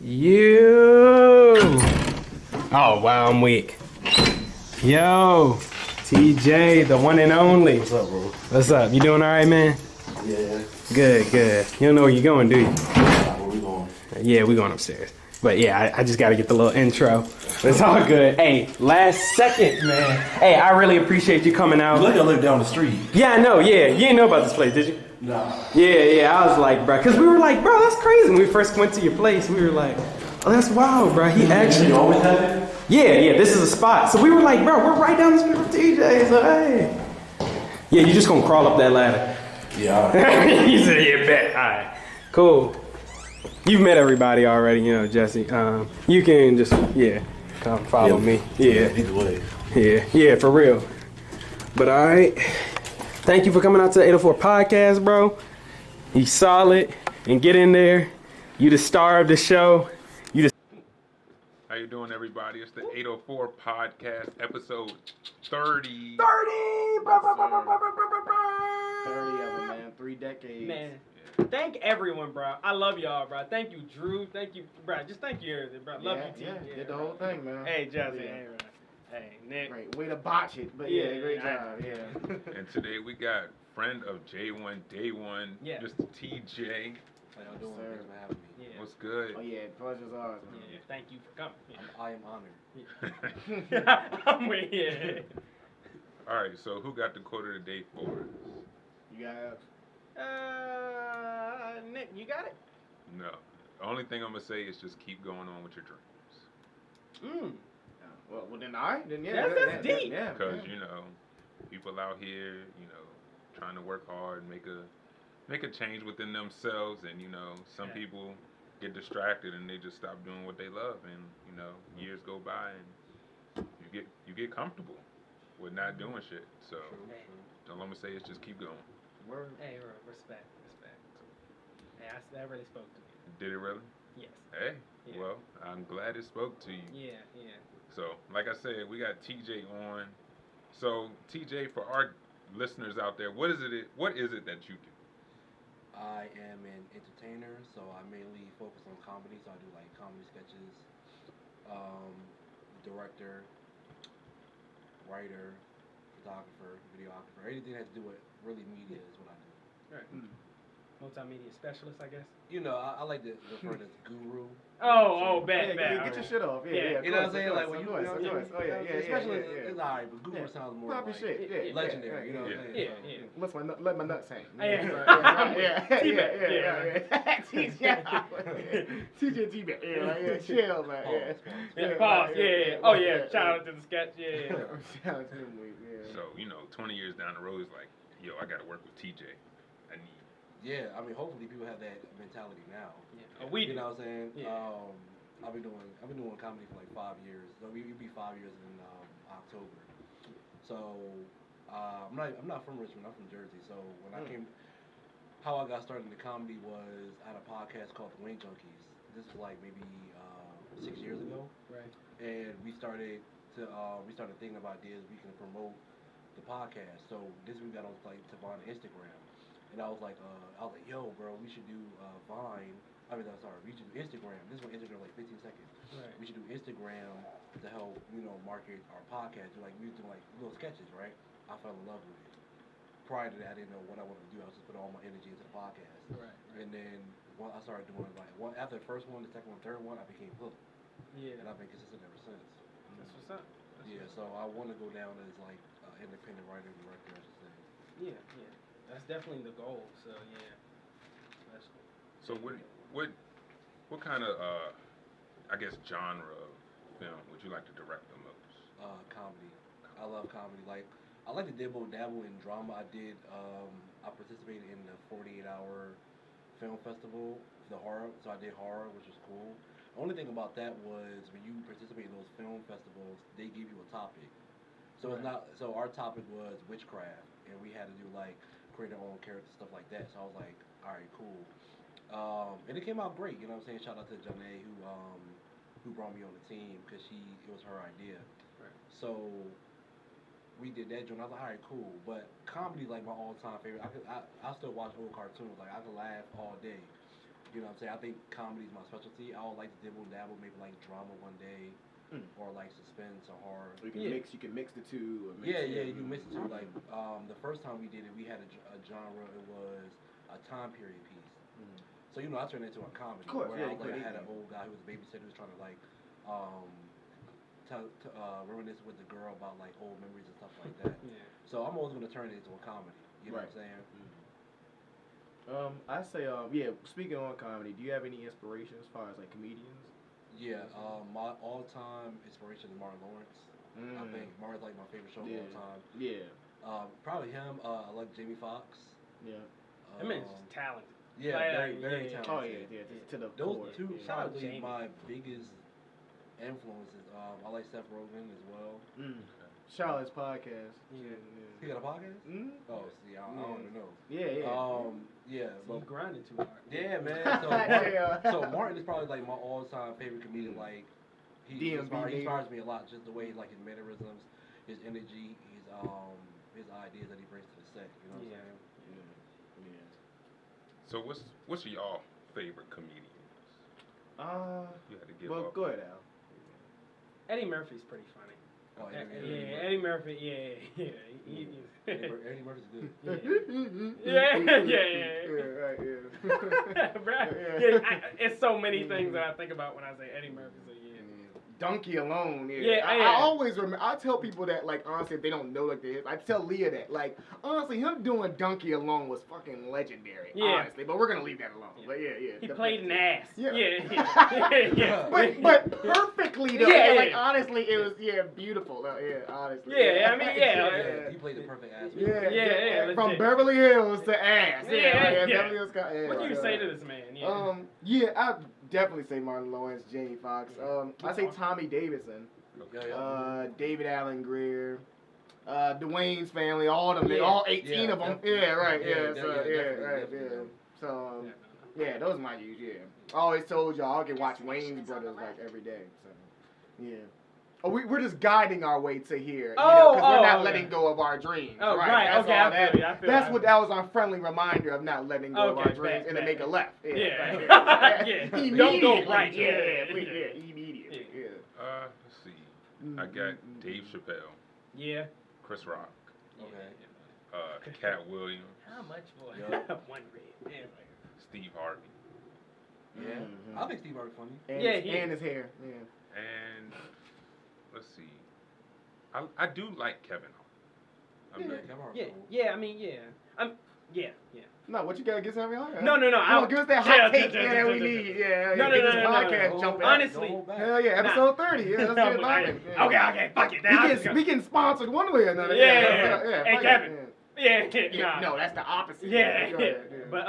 You. Oh, wow, I'm weak. Yo, TJ, the one and only. What's up, bro? What's up? You doing all right, man? Yeah. Good, good. You don't know where you're going, do you? Where we going? Yeah, we're going upstairs. But yeah, I just got to get the little intro. But it's all good. Hey, last second, man. Hey, I really appreciate you coming out. You live down the street. Yeah, I know. Yeah, you didn't know about this place, did you? Nah. Yeah. I was like, bro, because we were like, bro, that's crazy. When we first went to your place, we were like, oh, that's wild, bro. He actually. You always have it? Yeah. This is a spot. So we were like, bro, we're right down the street from TJ. So hey. Yeah, you just gonna crawl up that ladder. Yeah. He said, yeah, bet. All right, cool. You've met everybody already, you know, Jesse. You can just, come follow me. Yeah. Either way. Yeah, for real. But all right. Thank you for coming out to the 804 podcast, bro. You solid and get in there. You the star of the show. How you doing, everybody? It's the 804 podcast, episode 30. 30! 30 of them, man. 3 decades. Man, thank everyone, bro. I love y'all, bro. Thank you, Drew. Thank you, bro. Just thank you, everything, bro. Love you, T. Yeah, did the whole thing, man. Hey, Jesse. Yeah. Hey, bro. Hey, Nick. Great way to botch it, but Yeah, great yeah. job, yeah. And today we got friend of J1, Day 1, Yeah. Mr. TJ. How y'all doing? Sir. Thanks for having me. Yeah. What's good? Oh yeah, pleasure's ours, man. Yeah, thank you for coming. I am honored. I'm with you. All right, so who got the quote of the day for us? You guys? Nick, you got it? No. The only thing I'm going to say is just keep going on with your dreams. Well, then That's deep. Yeah, Because, you know, people out here, you know, trying to work hard, make a change within themselves, and, you know, some people get distracted and they just stop doing what they love, and, you know, years go by and you get comfortable with not doing shit. So all I'm gonna say is just keep going. Word. Hey, respect. Hey, that really spoke to me. Did it really? Yes. Hey, Yeah. well, I'm glad it spoke to you. Yeah. So, like I said, we got TJ on. So, TJ, for our listeners out there, what is it that you do? I am an entertainer, so I mainly focus on comedy. So I do like comedy sketches, director, writer, photographer, videographer, anything that has to do with really media is what I do. Right. Multimedia specialist, I guess. You know, I like to refer to as guru. Bet. Get your shit off. Yeah. You know what I'm saying? Like when you, of course. Oh yeah. especially it's alright, but guru sounds more Pop your like shit. Yeah. legendary. You know what I'm saying? Yeah. Let my nuts hang. Yeah. TJ T-Bat. Yeah. Chill, man. Yeah, pause. Yeah. Oh yeah. Shout out to the sketch. Yeah. Shout out to him, yeah. So, you know, 20 years down the road, it's like, yo, I got to work with TJ. I need. Yeah, I mean, hopefully people have that mentality now. Yeah. We do. You know what I'm saying? Yeah. I've been doing comedy for like 5 years. So it'll be 5 years in October. So I'm not from Richmond. I'm from Jersey. So when I came, how I got started in the comedy was I had a podcast called The Wayne Junkies. This was like maybe 6 years ago. Right. And we started thinking of ideas we can promote the podcast. So this we got on like to Vine and Instagram. And I was like, yo, bro, we should do Vine. We should do Instagram. This one Instagram like 15 seconds. Right. We should do Instagram to help, market our podcast. We was doing like little sketches, right? I fell in love with it. Prior to that, I didn't know what I wanted to do. I was just putting all my energy into the podcast. Right. And then I started doing after the first one, the second one, third one, I became hooked. Yeah. And I've been consistent ever since. That's what's up. So I want to go down as like independent writer and director, I should say. Yeah. That's definitely the goal. So yeah. That's cool. So what kind of I guess genre of film would you like to direct the most? Comedy. I love comedy. Like I like to dabble in drama. I participated in the 48-hour film festival, the horror. So I did horror, which was cool. The only thing about that was when you participate in those film festivals, they give you a topic. So it's not. So our topic was witchcraft, and we had to do like create our own characters, stuff like that. So I was like, all right, cool. And it came out great. You know what I'm saying? Shout out to Janae who brought me on the team because it was her idea. Right. So we did that joint. I was like, all right, cool. But comedy's like my all-time favorite. I still watch old cartoons. Like I could laugh all day. You know what I'm saying? I think comedy is my specialty. I would like to dibble and dabble, maybe like drama one day, or like suspense or horror. You can mix the two. Or mix You can mix the two. Like the first time we did it, we had a genre. It was a time period piece. So I turned it into a comedy. Of course, where I had an old guy who was a babysitter who was trying to like reminisce with the girl about like old memories and stuff like that. So I'm always gonna turn it into a comedy. You know what I'm saying? I say, speaking on comedy, do you have any inspiration as far as like comedians? Yeah, my all-time inspiration is Martin Lawrence. I think Martin's like my favorite show of all time. Yeah. Probably him. I like Jamie Foxx. Yeah. That man's just talented. Yeah, very talented. Oh yeah, just to the Those core. two Shout out probably Jamie. my biggest influences. I like Seth Rogen as well. Charlotte's podcast. He got a podcast? Oh, see, I don't even know. He's grinding too hard. Yeah, man. So Martin is probably like my all-time favorite comedian. Like he inspires me a lot. Just the way like his mannerisms, his energy, his ideas that he brings to the set. You know what I'm saying? So what's y'all favorite comedians? You had to give up. Go ahead, Al. Eddie Murphy's pretty funny. Oh, Eddie Murphy. Yeah. Eddie Murphy's good. Yeah. Right. Bruh. It's so many things that I think about when I say Eddie Murphy. So Donkey alone, I always remember. I tell people that, like, honestly, if they don't know like this, I tell Leah that, like, honestly, him doing Donkey alone was fucking legendary. Honestly, but we're gonna leave that alone. But he played an ass. Yeah. But perfectly though. Like honestly, it was beautiful. Honestly. He played the perfect ass. From Beverly Hills to ass. Beverly Hills. What do you say to this man? I definitely say Martin Lawrence, Jamie Foxx. I say Tommy Davidson, David Allen Greer, the Wayne's family, all of them, all 18 of them. So those are my views. I always told y'all I can watch Wayne's Brothers like every day. So we're just guiding our way to here, because we're not letting go of our dreams. Oh, right. That's okay, I feel you. That was our friendly reminder of not letting go of our dreams and to make a left. Don't go right. Immediately. Let's see. I got Dave Chappelle. Chris Rock. Okay. Cat Williams. How much for one grade? Steve Harvey. I think Steve Harvey's funny. And his hair. And let's see. I do like Kevin Hart. No, what you gotta get something on? No. Give us that hot take we need. No. Podcast jumping. Honestly. Hell yeah, episode 30. Let's get it popping. Okay, fuck it. We getting sponsored one way or another. Hey, Kevin. No, that's the opposite. But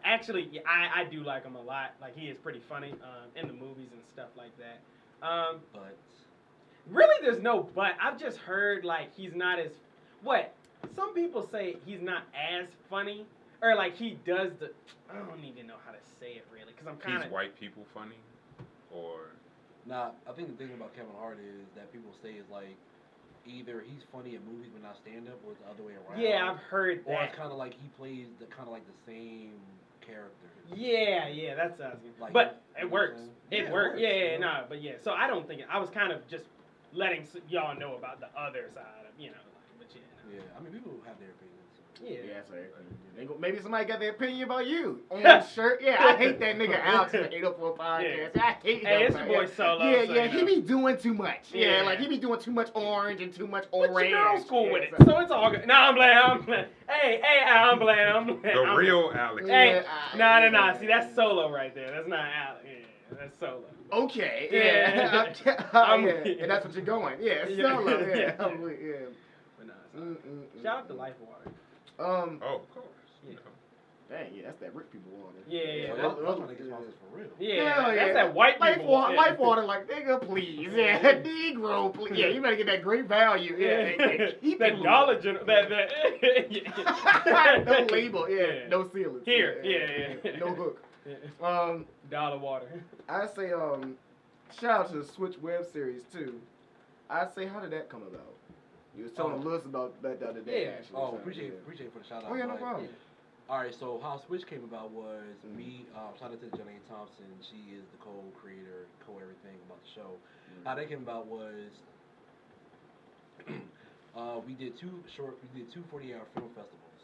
actually, I do like him a lot. Like he is pretty funny in the movies and stuff like that. But really, there's no but. I've just heard like he's not as some people say he's not as funny, or like he does the. I don't even know how to say it really, because I'm kind of. He's white people funny, or. Nah, I think the thing about Kevin Hart is that people say is like either he's funny in movies but not stand up, or it's the other way around. Yeah, I've heard that. Or it's kind of like he plays the same character. Yeah, that's like, but it works. It works. But so I don't think I was kind of just letting y'all know about the other side of Yeah, I mean people have their opinions. So. That's right. Maybe somebody got their opinion about you. Orange shirt. I hate that nigga Alex from the 804 podcast. I hate him. Hey, it's your boy Solo. He be doing too much. Like he be doing too much orange and too much orange. But your girl's cool with it, so it's all good. I'm playing. Hey, I'm playing. The real Alex. Hey, nah. See, that's Solo right there. That's not Alex. Yeah, that's Solo. Okay. And that's what you're going. Solo. Shout out to Life Water. Of course. Dang, that's that rich people water. Those niggas sponsors for real. That's that white people water. Life water, like, nigga, please. Negro, please. You better get that great value. Keep that Dollar General. No label. No sealing. Here. No hook. Dollar Water. I say, shout out to the Switch web series, too. I say, how did that come about? You was telling Lewis about that the other day, actually. Appreciate it for the shout out. No problem. All right, so how Switch came about was me. Shout out to Janae Thompson. She is the co-creator, co-everything about the show. How that came about was we did two 40-hour film festivals.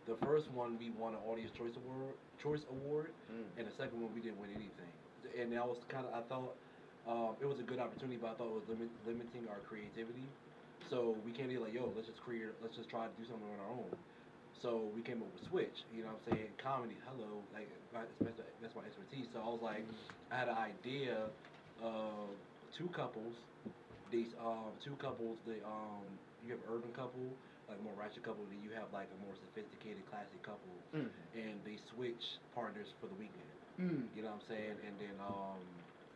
The first one we won an Audience Choice Award, and the second one we didn't win anything. And that was kind of I thought it was a good opportunity, but I thought it was limiting our creativity. So we came to like, yo, let's just try to do something on our own. So we came up with Switch, you know what I'm saying? Comedy, hello, like that's my expertise. So I was like, I had an idea of two couples. These two couples, you have urban couple, like more ratchet couple, then you have like a more sophisticated classic couple, and they switch partners for the weekend. You know what I'm saying? And then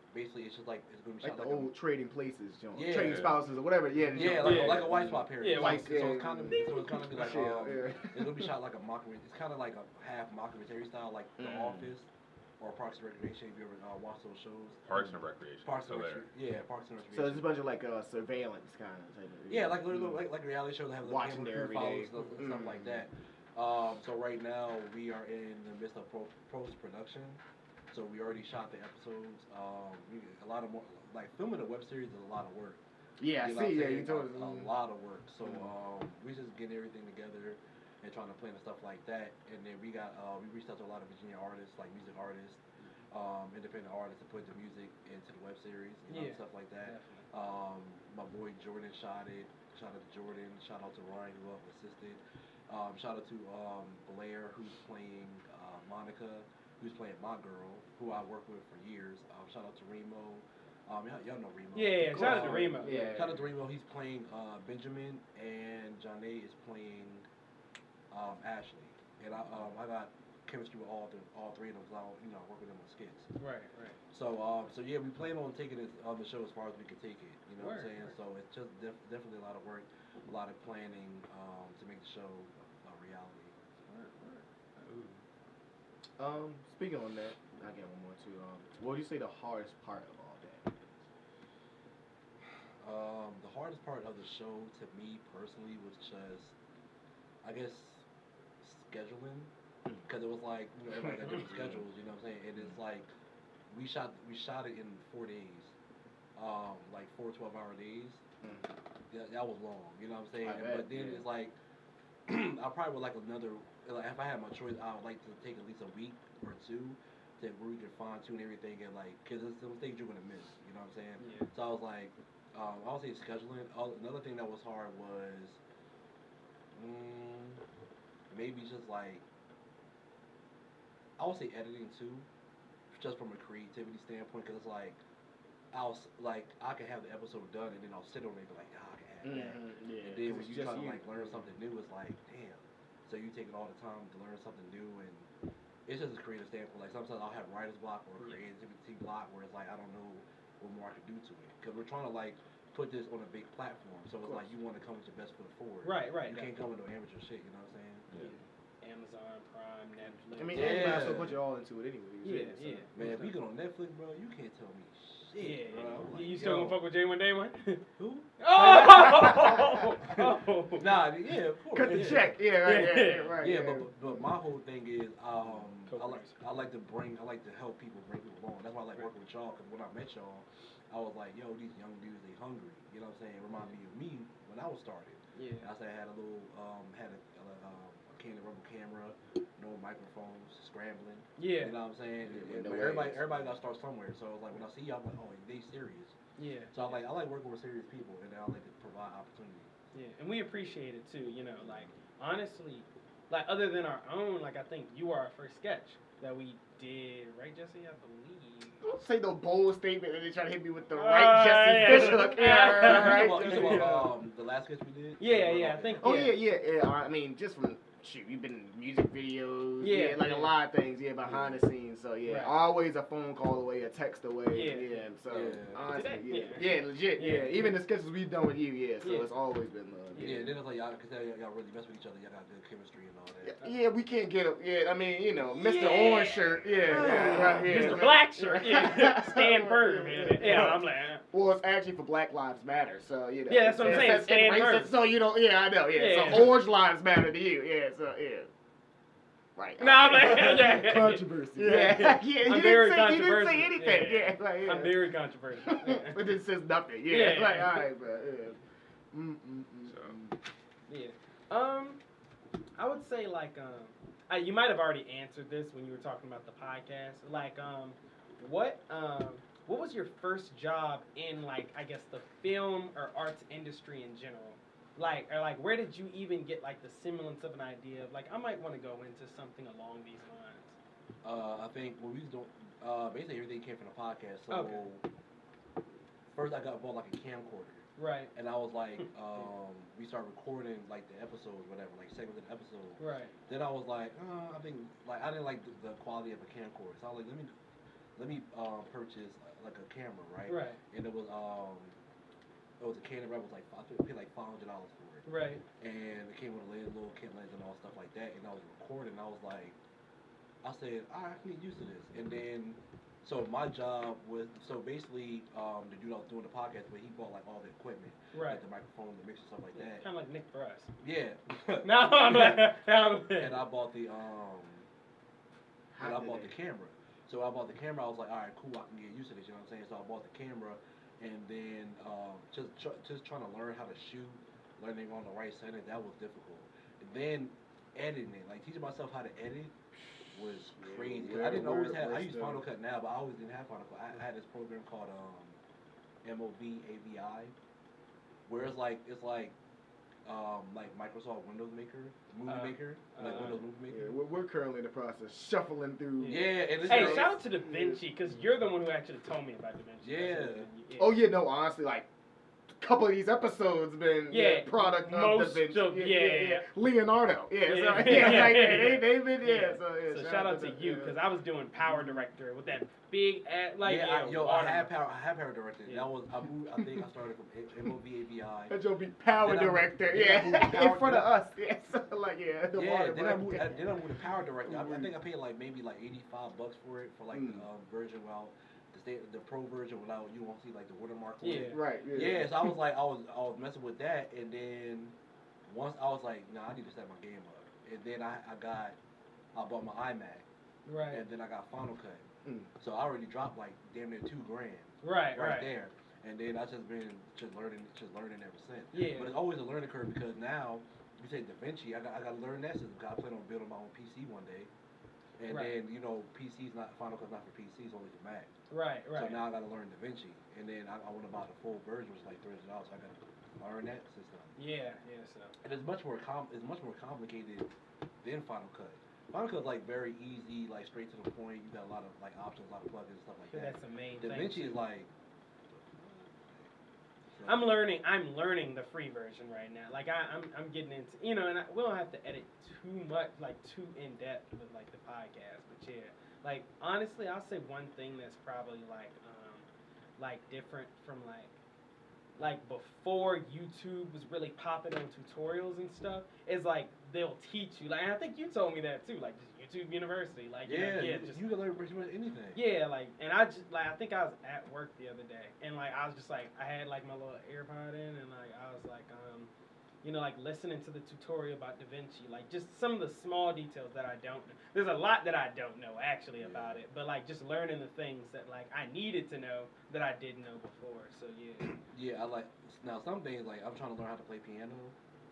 basically it's just like it's gonna be like shot the old trading places, yeah, trading spouses or whatever. Yeah, like a white spot parody. Yeah, like, yeah. So it's kind of be like it's gonna be shot like a mockumentary. It's kind of like a half mockumentary style, like The Office or Parks and Recreation. If you ever watch those shows. Parks and Recreation. Parks and Recreation. Yeah, Parks and Recreation. So it's a bunch of like surveillance kind of type of. Yeah, like reality shows that have like watching camera there crew every day. follows stuff like that. So right now we are in the midst of post production. So we already shot the episodes. A lot of more like filming a web series is a lot of work. Yeah, you know see, yeah, you told us a lot of work. So we just getting everything together and trying to plan and stuff like that. And then we got we reached out to a lot of Virginia artists, like music artists, independent artists, to put the music into the web series, stuff like that. My boy Jordan shot it. Shout out to Jordan. Shout out to Ryan who assisted. Shout out to Blair who's playing Monica, who's playing my girl, who I worked with for years. Shout out to Remo. Y'all know Remo. Yeah, shout out to Remo. Yeah. Shout out to Remo. He's playing Benjamin, and Janae is playing Ashley. And I got chemistry with all three of them. So I work with them on skits. Right. So yeah, we plan on taking it on the show as far as we can take it. You know what I'm saying? So it's just definitely a lot of work, a lot of planning to make the show a reality. Speaking on that, I got one more too. What would you say the hardest part of all that? The hardest part of the show to me personally was just, I guess, scheduling, because it was like everybody got different schedules. You know what I'm saying? And it's like we shot it in 4 days, like 4 12-hour days. That was long. You know what I'm saying? But then it's like I probably would like another. Like if I had my choice, I would like to take at least a week or two to where we can fine tune everything and like, cause there's some things you're gonna miss. You know what I'm saying? Yeah. So I was like, I would say scheduling. Another thing that was hard was maybe just like I would say editing too, just from a creativity standpoint, cause it's like I can have the episode done and then I'll sit on it and be like, I can add that. Yeah. And then when you try to like learn something new, it's like, damn. So you take it all the time to learn something new, and it's just a creative standpoint. Like sometimes I'll have writer's block or creativity block where it's like I don't know what more I can do to it, because we're trying to like put this on a big platform. So it's like you want to come with your best foot forward. Right. You can't come with no amateur shit. You know what I'm saying? Yeah. Amazon Prime, Netflix. I mean, you might as well put it all into it anyway. Yeah. Man, if we get on Netflix, bro, you can't tell me shit, bro. Like, you still gonna fuck with J1 Day 1? Who? Oh! Nah, yeah, of course. Cut the check. Yeah, right. Yeah, but my whole thing is I like to help people, bring people along. That's why I like working with y'all, because when I met y'all, I was like, yo, these young dudes, they hungry. You know what I'm saying? It reminded me of me when I was started. Yeah. I said I had a little Canon rubber camera, no microphones, scrambling. Yeah. You know what I'm saying? No everybody got to start somewhere. So like when I see y'all, I'm like, oh, they serious. Yeah. So I like working with serious people, and I like to provide opportunity. Yeah, and we appreciate it too. You know, like honestly, like other than our own, like I think you are our first sketch that we did, right, Jesse? I believe. Don't say the bold statement and they try to hit me with the right Jesse Fish hook. Yeah, right. You talking about the last sketch we did? Yeah, I think. Oh yeah. I mean, just from you've been in music videos, like a lot of things, behind the scenes. So Right. always a phone call away, a text away. So honestly, legit. Even the sketches we've done with you, so it's always been love. Yeah, then it's like y'all really mess with each other. Y'all got good chemistry and all that. Yeah, we can't get up. Yeah, I mean, Mr. Orange shirt. Right here. Mr. Black shirt. Yeah, Stan Bird, man. Yeah, I'm like. Well, it's actually for Black Lives Matter, so Yeah, that's what I'm saying. Stan Bird. So I know. Yeah. So Orange Lives Matter to you. Yeah. So Right. No, I'm like, yeah. Controversy. Yeah. You I'm didn't very say controversial. anything. Yeah. Like, yeah. I'm very controversial. Yeah. But it says nothing. Yeah. Yeah. Like, all right, bro. Yeah. So. Yeah. I would say like you might have already answered this when you were talking about the podcast. Like what was your first job in like I guess the film or arts industry in general? Like or like where did you even get like the semblance of an idea of like I might want to go into something along these lines? I think what we was doing, basically everything came from the podcast. So Okay. first I bought like a camcorder. Right. And I was like, we started recording like the episodes, whatever, like segments of the episode. Right. Then I was like, I think like I didn't like the quality of a camcorder, so I was like, let me purchase like a camera, right? Right. And it was a Canon Rebel, was like I paid like $500 for it. Right. And it came with a little kit lens and all stuff like that. And I was recording. And I was like, I said, I can get used to this. And then. So my job was basically the dude I was doing the podcast with. He bought like all the equipment, Right. like the microphone, the mixer, stuff like that. Kind of like Nick for us. Yeah. No, I'm like, And I bought the camera. So I bought the camera. I was like, all right, cool. I can get used to this. You know what I'm saying? So I bought the camera, and then just trying to learn how to shoot, learning on the right setting. That was difficult. And then editing it, like teaching myself how to edit. Was crazy. I didn't always have. I use Final Cut now, but I always didn't have Final Cut. I had this program called MOV AVI, where it's like Microsoft Windows Maker, Movie Maker, like Windows Movie Maker. Yeah, we're currently in the process shuffling through. Yeah. And hey, shout out to Da Vinci because you're the one who actually told me about Da Vinci. Yeah. Oh yeah, no, honestly, like. Couple of these episodes been product of Da Vinci. Leonardo. Yeah. They've been So shout out to you because I was doing Power Director with that big ad, like I have Power Director. That was I think I started from MOV AVI. That you'll be Power Director. In front of us. Yeah. So Then I moved to Power Director. I think I paid like maybe like $85 for it for like the version the pro version without you won't see like the watermark on it. Right. Yeah. So I was like I was messing with that, and then once I was like, I need to set my game up, and then I bought my iMac, right, and then I got Final Cut, so I already dropped like damn near $2,000, right there, and then I just been learning ever since. Yeah. But it's always a learning curve because now you say Da Vinci, I got to learn that system. I plan on building my own PC one day. And then, PC's not, Final Cut's not for PC, it's only for Mac. Right. So now I got to learn Da Vinci. And then I want to buy the full version, which is like $300, so I got to learn that system. Yeah, so. And it's much more complicated than Final Cut. Final Cut's like very easy, like straight to the point. You got a lot of like options, a lot of plugins and stuff like that. That's the main thing. Da Vinci is like... I'm learning the free version right now. Like I'm getting into, and we don't have to edit too much, like too in depth with like the podcast, but yeah. Like honestly, I'll say one thing that's probably like different from like before YouTube was really popping on tutorials and stuff, is like they'll teach you. Like I think you told me that too, like just YouTube University. Like you can learn pretty much anything. Yeah, like and I just like I think I was at work the other day and like I was just like I had like my little AirPod in and like I was like like listening to the tutorial about Da Vinci, like just some of the small details that I don't know. There's a lot that I don't know actually about it, but like just learning the things that like I needed to know that I didn't know before. So yeah. Yeah, I like now some things like I'm trying to learn how to play piano.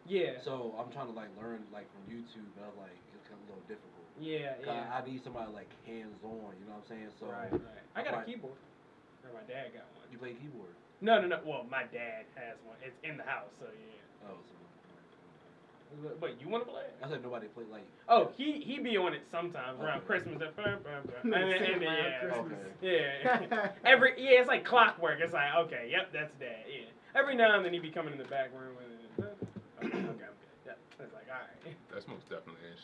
Yeah. So I'm trying to like learn like from YouTube, but I was like it's kind of a little difficult. Yeah. I need somebody like hands on. You know what I'm saying? So right. I got a keyboard. Or my dad got one. You play keyboard? No. Well, my dad has one. It's in the house, so yeah. Oh, so. Wait, you want to play it? I said nobody play like. Oh, he be on it sometimes around Christmas. Christmas. It's like clockwork. It's like okay, yep, that's Dad. Yeah. Every now and then he be coming in the back room and okay, I'm good. Yeah, it's like all right. That's most definitely an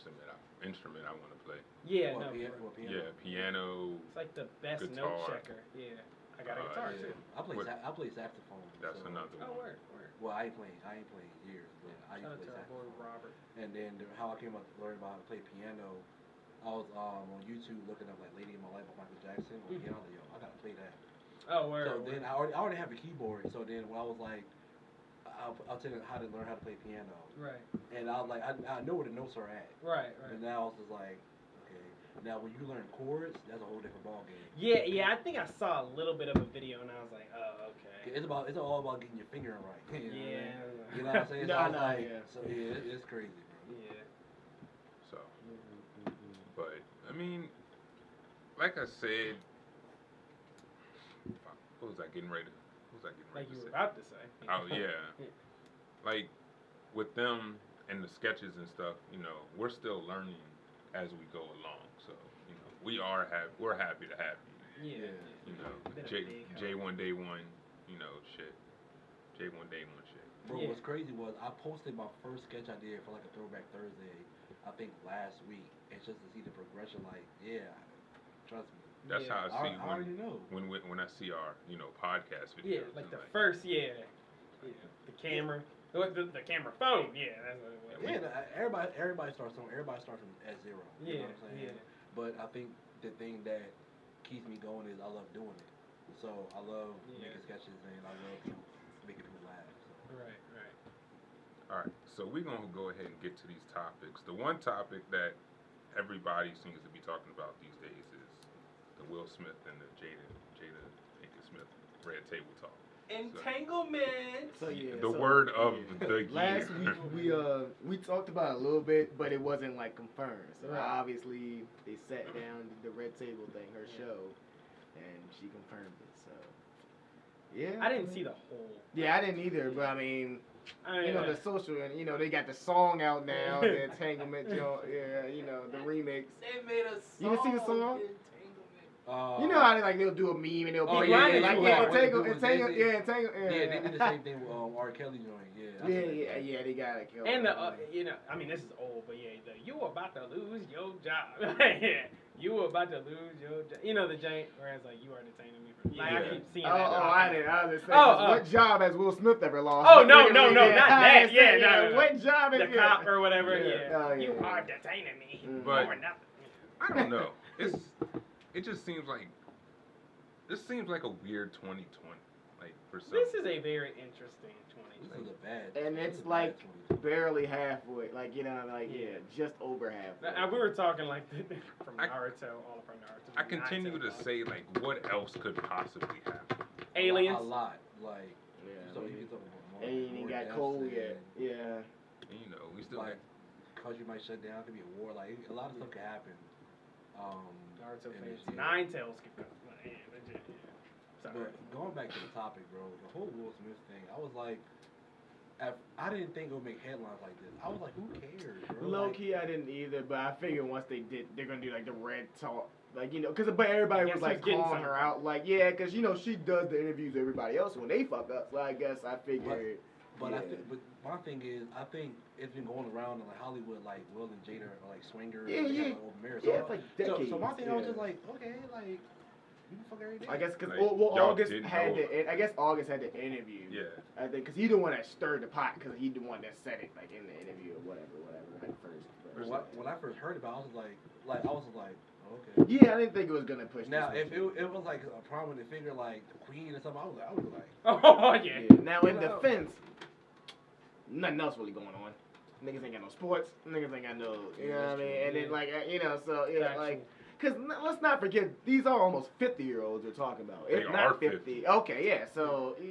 instrument I want to play. Yeah, piano? Yeah, piano. It's like the best guitar. note checker. Yeah, I got a guitar too. I play saxophone. That's another one. Oh, word. Well, I ain't playing years, but I used to play saxophone. Robert. And then how I came up to learn about how to play piano, I was on YouTube looking up like "Lady in My Life" by Michael Jackson. Like, I gotta play that. Oh, word. So then I already have a keyboard. So then when I was like, I'll tell you how to learn how to play piano. Right. And I was like, I know where the notes are at. Right. And now I was just like, Now, when you learn chords, that's a whole different ball game. Yeah. I think I saw a little bit of a video and I was like, oh, okay. It's all about getting your finger right. Yeah. You know what I'm saying? So it's crazy, bro. Yeah. So, but I mean, like I said, what was I getting ready to? Like you say? were about to say. Oh yeah. Like with them and the sketches and stuff, we're still learning as we go along. So, we're happy to have you. Yeah. J1 Day One, shit. J1 Day One shit. Bro, what's crazy was I posted my first sketch I did for like a Throwback Thursday, I think last week, and just to see the progression, like, trust me. That's how I see I already know. when I see our podcast videos. Yeah, like the first, the camera, the camera phone, that's what it was. Everybody starts from at zero. You know what I'm saying? But I think the thing that keeps me going is I love doing it. So I love making sketches and I love making people laugh. So. Right. All right, so we're gonna go ahead and get to these topics. The one topic that everybody seems to be talking about these days is the Will Smith and the Jada Pinkett Smith Red Table Talk. Entanglement. So the word of the year. Last week we talked about it a little bit, but it wasn't like confirmed. So obviously they sat down, did the Red Table thing, her show, and she confirmed it. So yeah. I didn't see the whole. Yeah, I didn't either, but I mean, the social, and they got the song out now, the Entanglement, the remix. They made a song. You didn't see the song? You know how they'll do a meme and they'll be entangle. Yeah, they did the same thing with R. Kelly joint. Yeah, they got it. And I mean, this is old, but you were about to lose your job. You were about to lose your job. The joint where it's like you are detaining me. I keep seeing that. I didn't. What job has Will Smith ever lost? Oh no, not that. No. What job is the cop or whatever? You Yeah. are detaining me But for nothing. I don't know. It just seems like this seems like a weird 2020. Like for some. This is a very interesting 2020. This is a bad. And it's like barely halfway. Just over halfway. We were talking from Naruto, all of our Naruto. I continue to say what else could possibly happen? Aliens. A lot. So you can talk about Ain't even got cold yet. Yeah. And, we still country might shut down. It could be a war. Like a lot of stuff could happen. Naruto fans. Nine tails could go. But going back to the topic, bro, the whole Will Smith thing, I was like, I didn't think it would make headlines like this. I was like, who cares, bro? Low key, I didn't either, but I figured once they did, they're gonna do the red talk, but everybody was calling her out, because she does the interviews with everybody else when they fuck up. So I guess I figured. But my thing is, I think it's been going around in Hollywood, Will and Jada are swingers. Open marriage. Yeah, it's like decades. So my thing, I was just like, okay, you can fuck every day. I guess because I guess August had the interview. Yeah. I think because he the one that stirred the pot because he the one that said it in the interview or whatever first. When I first heard about it, I was like, okay. Yeah, I didn't think it was gonna push. Now, if it was a prominent figure like the Queen or something, I would be like, oh yeah. Now in defense, nothing else really going on. Niggas ain't got no sports. Niggas ain't got no, you know what I mean? And then because let's not forget, these are almost 50-year-olds we're talking about. If not 50. Okay, yeah. So I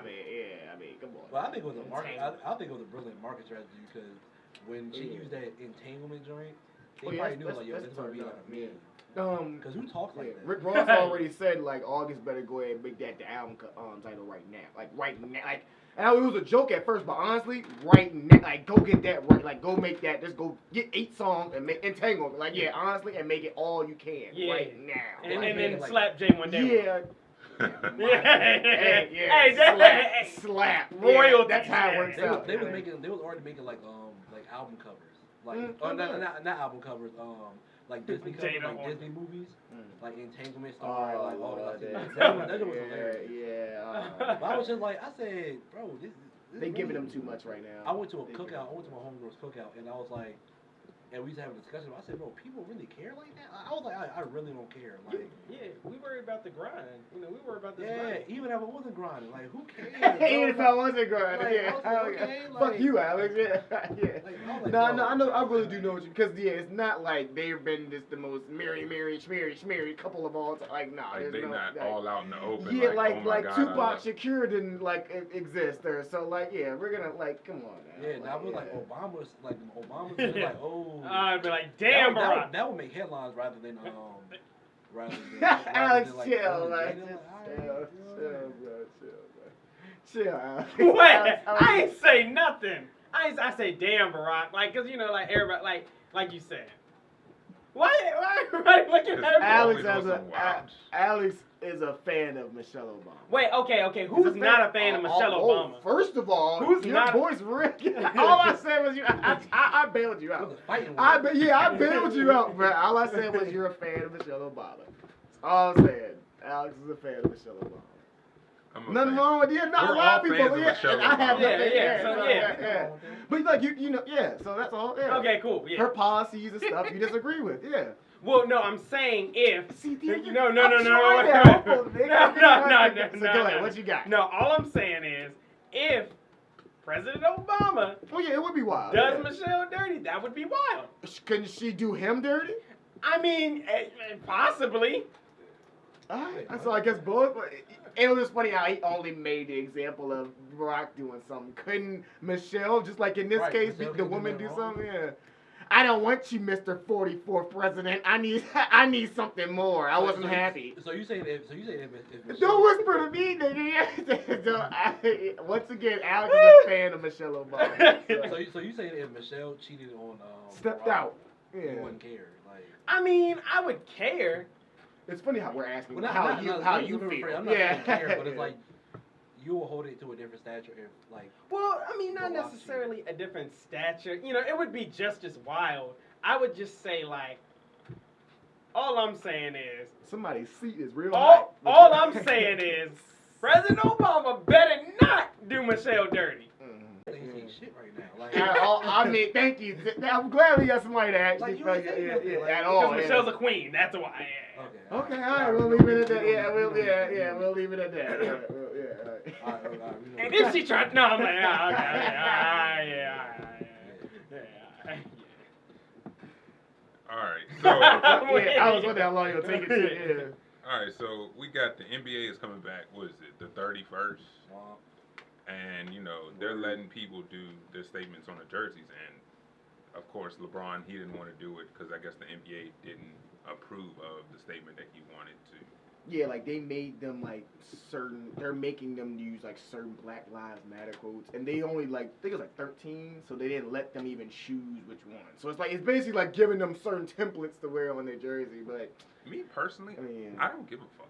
mean, come on. Well, I think it was I think it was a brilliant market strategy because when she used that entanglement joint, they probably knew this is gonna be a meme. Because who talks like that? Rick Ross already said August better go ahead and make that the album title right now. Right now. And it was a joke at first, but honestly, right now, go get that right. Go make that. Just go get 8 songs and make Entangle. Honestly, and make it all you can right now. And then slap J1 Day. Yeah. Hey, slap. Royalty. That's how it works out. They was already making album covers, not album covers, Disney covers, Disney movies, Entanglement Star, all that. That was hilarious. But I was just I said, bro, this they giving them too much right now. I went to a cookout. I went to my homegirl's cookout, and I was like, and we used to have a discussion. I said, bro, people really care like that? I was like, I really don't care. We worry about about the grind. You know, we worry about this Yeah, grind. even if I wasn't grinding, like who cares? Even if I wasn't grinding, Like, yeah. I was like, okay, Fuck like- you, Alex. Yeah, yeah. Like, I was like, No, bro, I know. I really do know what you, because yeah, it's not like they've been just the most schmeary couple of all time. Like, nah, Like, there's they no, not like, all out in the open. yeah, like, oh my God, Tupac I love- Shakur didn't exist there. So like, yeah, we're gonna like, come on, now. Yeah, that was like Obama's just like, oh. I'd be like, damn, Barack. That would make headlines rather than Alex, like, chill, oh, man. Jada, Chill, Alex. Wait, I ain't say nothing. I say damn, Barack. Like, cause you know, like everybody, like you said. Why everybody looking at me? Alex is a fan of Michelle Obama. Wait, okay. Who's not a fan of Michelle Obama? First of all, who's your not? voice Rick. All I said was I bailed you out. I bailed you out, bro. All I said was you're a fan of Michelle Obama. That's all I'm saying. Alex is a fan of Michelle Obama. Nothing wrong with you. Not a lot of people. Yeah, I have nothing. Yeah. But like you know, yeah. So that's all. Yeah. Okay, cool. Yeah. Her policies and stuff you disagree with. Yeah. Well, no, I'm saying if. See, No. So go ahead. What you got? No, all I'm saying is if President Obama it would be wild. does Michelle dirty, that would be wild. Couldn't she do him dirty? I mean, possibly. Alright, so I guess both. But it was just funny how he only made the example of Barack doing something. Couldn't Michelle, just like in this case, the woman do something? Yeah. I don't want you, Mr. 44th President. I need something more. I wasn't happy. So you say if Michelle, Don't whisper to me, nigga. Once again, Alex is a fan of Michelle Obama. So you say if Michelle cheated on Stepped Barack, out. you Yeah. wouldn't care. Like, I mean, I would care. It's funny how we're asking well, how you feel. I'm not saying care, but it's like you will hold it to a different stature if like. Well, I mean, not necessarily a different stature. You know, it would be just as wild. I would just say like, all I'm saying is somebody's seat is real high. All I'm saying is President Obama better not do Michelle dirty. They ain't shit right now. Like, I mean, thank you. I'm glad we got somebody that actually like, at all. Because Michelle's a queen. That's why. Yeah. Okay, all right, we'll leave it at that. Yeah, we'll leave it at that. all right. And if she tried, no, I'm like, All right, so I was wondering how long you'll take it to. all right, so we got the NBA is coming back. What is it? The 31st. And, you know, they're letting people do their statements on the jerseys. And, of course, LeBron, he didn't want to do it because I guess the NBA didn't approve of the statement that he wanted to. Yeah, like they made them they're making them use like certain Black Lives Matter quotes. And they only I think it was like 13, so they didn't let them even choose which one. So it's basically like giving them certain templates to wear on their jersey. But me personally, I mean, I don't give a fuck.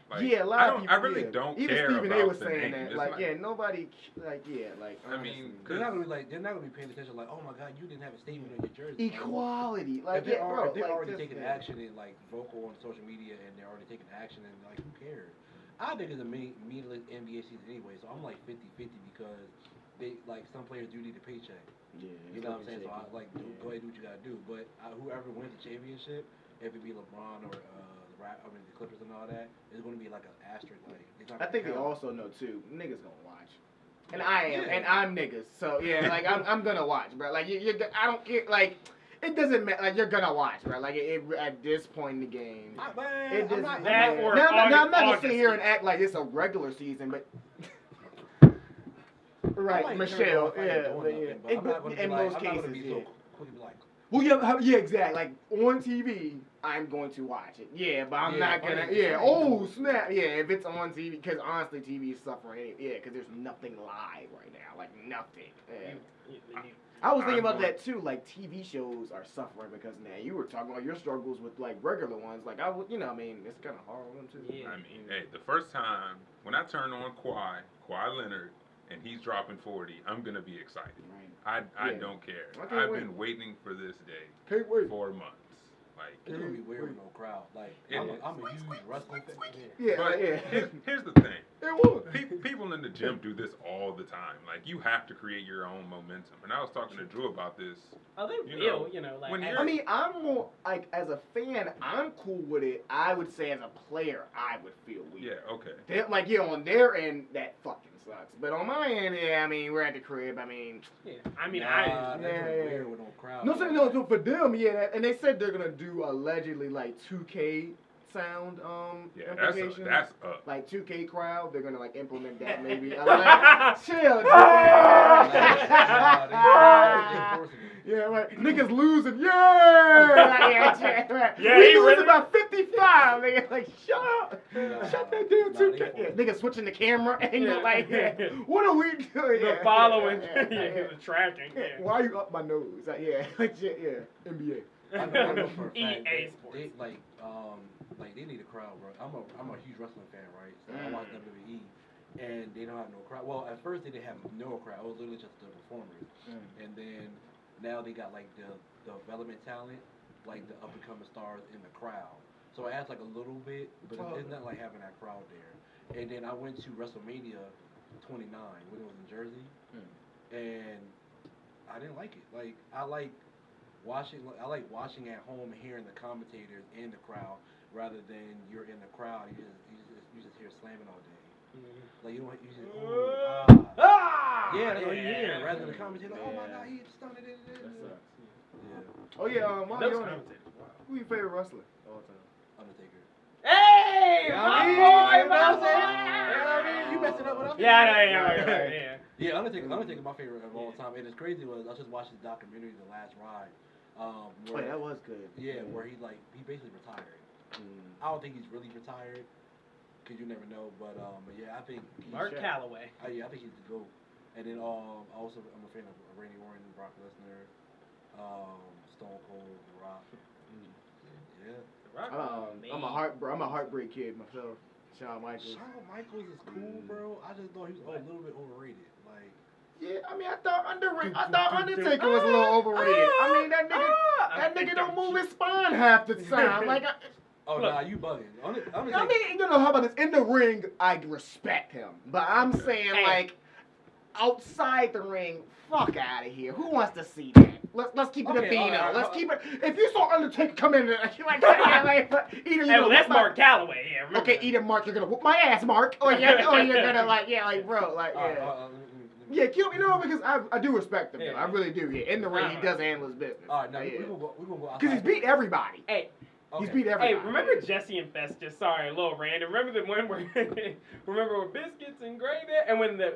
Like, a lot of people. I really don't even care Stephen about A. was the saying name. that. Nobody. I mean, they're not gonna be paying attention. Like, oh my God, you didn't have a statement on your jersey. Equality, if they're already taking action and vocal on social media, and they're already taking action, and who cares? I think it's a meaningless NBA season anyway. So I'm 50-50 because they some players do need a paycheck. Yeah, you know what I'm saying. So go ahead and do what you gotta do. But whoever wins the championship, if it be LeBron or the Clippers and all that, it's going to be like an asterisk. I think they also know too. Niggas gonna watch, and I am, and I'm niggas. So yeah, I'm gonna watch, bro. I don't care. It doesn't matter. You're gonna watch, bro. At this point in the game, it doesn't. I'm not gonna sit here and act like it's a regular season, but. Right, Michelle. In most cases, yeah. Well, yeah, exactly. On TV, I'm going to watch it. Yeah, but I'm not gonna. Yeah. Oh snap. Yeah, if it's on TV, because honestly, TV is suffering. Yeah, because there's nothing live right now. Nothing. Yeah. I was thinking about that too. TV shows are suffering because now you were talking about your struggles with regular ones. It's kind of hard on them too. Yeah. I mean, hey, the first time when I turned on Kawhi Leonard, and he's dropping 40, I'm gonna be excited. Right. I don't care. I've been waiting for this day. Can't wait. 4 months. It's gonna be weird with no crowd. I'm a huge wrestling fan. Yeah, but yeah. Here's the thing. It was. People in the gym do this all the time. Like, you have to create your own momentum. And I was talking to Drew about this. Oh, they You will, know, you know, like. when I mean, I'm more like as a fan, I'm cool with it. I would say as a player, I would feel weird. Yeah, okay. They're, like, yeah, on their end, that fucking sucks. But on my end, yeah, I mean, we're at the crib. I mean, Yeah, I mean, that's yeah. weird with no crowd. no, for them, yeah, and they said they're gonna do allegedly like 2K sound Yeah, implications. that's up. Like 2K crowd, they're gonna like implement that maybe. Like, chill, yeah, right. Niggas losing, yeah. Yeah, We he losing really- by 55. Nigga, like shut up, shut that damn Nah, 2K. they Yeah, niggas switching the camera and Yeah. you're like, what are we doing? the Yeah, following, yeah. the tracking. Yeah. Yeah. Why are you up my nose? Like, yeah, legit, yeah, NBA. I know for a fact EA that Sports. they like they need a crowd, bro. I'm a huge wrestling fan, right? So I watch WWE, and they don't have no crowd. Well, at first they didn't have no crowd. It was literally just the performers, and then now they got like the development talent, like the up and coming stars in the crowd. So it adds like a little bit, but it's not like having that crowd there. And then I went to WrestleMania 29 when it was in Jersey, and I didn't like it. Like I like watching at home and hearing the commentators in the crowd rather than you're in the crowd. You just hear slamming all day. Like you don't you just yeah, that's all you hear rather than the commentator. Like, oh my God, he stunned it. Yeah. Oh yeah, while Those you're on it, commentators, wow. who your favorite wrestler of all time? Undertaker. Hey, my boy, You messed it up with Undertaker. Yeah, I know, yeah. Yeah, Undertaker my favorite of all time. And it's crazy was I just watched the documentary The Last Ride. Where, that was good. Yeah, where he basically retired. I don't think he's really retired, cause you never know. But yeah, I think Mark Calloway. I think he's the GOAT. And then also I'm a fan of Randy Orton, Brock Lesnar, Stone Cold, The Rock. Yeah. I'm a heartbreak kid myself. Shawn Michaels. Shawn Michaels is cool, bro. I just thought he was a little bit overrated. Like. Yeah, I mean, I thought Undertaker was a little overrated. I mean, that nigga don't move his spine half the time. Like, Nah, you bugging. I mean, how about this? In the ring, I respect him, but I'm saying like outside the ring, fuck out of here. Who wants to see that? Let's keep it a Beano. Right, let's keep it. If you saw Undertaker come in, That's Mark Calloway. Yeah, remember okay, that. either Mark, you're gonna whoop my ass, Mark, or you're gonna bro, yeah, kill me, because I do respect him. I really do. Yeah, in the ring, he does handle his business. All right, now we're gonna go. Because he's beat everybody. Hey. Okay. He's beat everybody. Hey, remember Jesse and Festus? Sorry, a little random. Remember the one where, remember with biscuits and gravy, and when the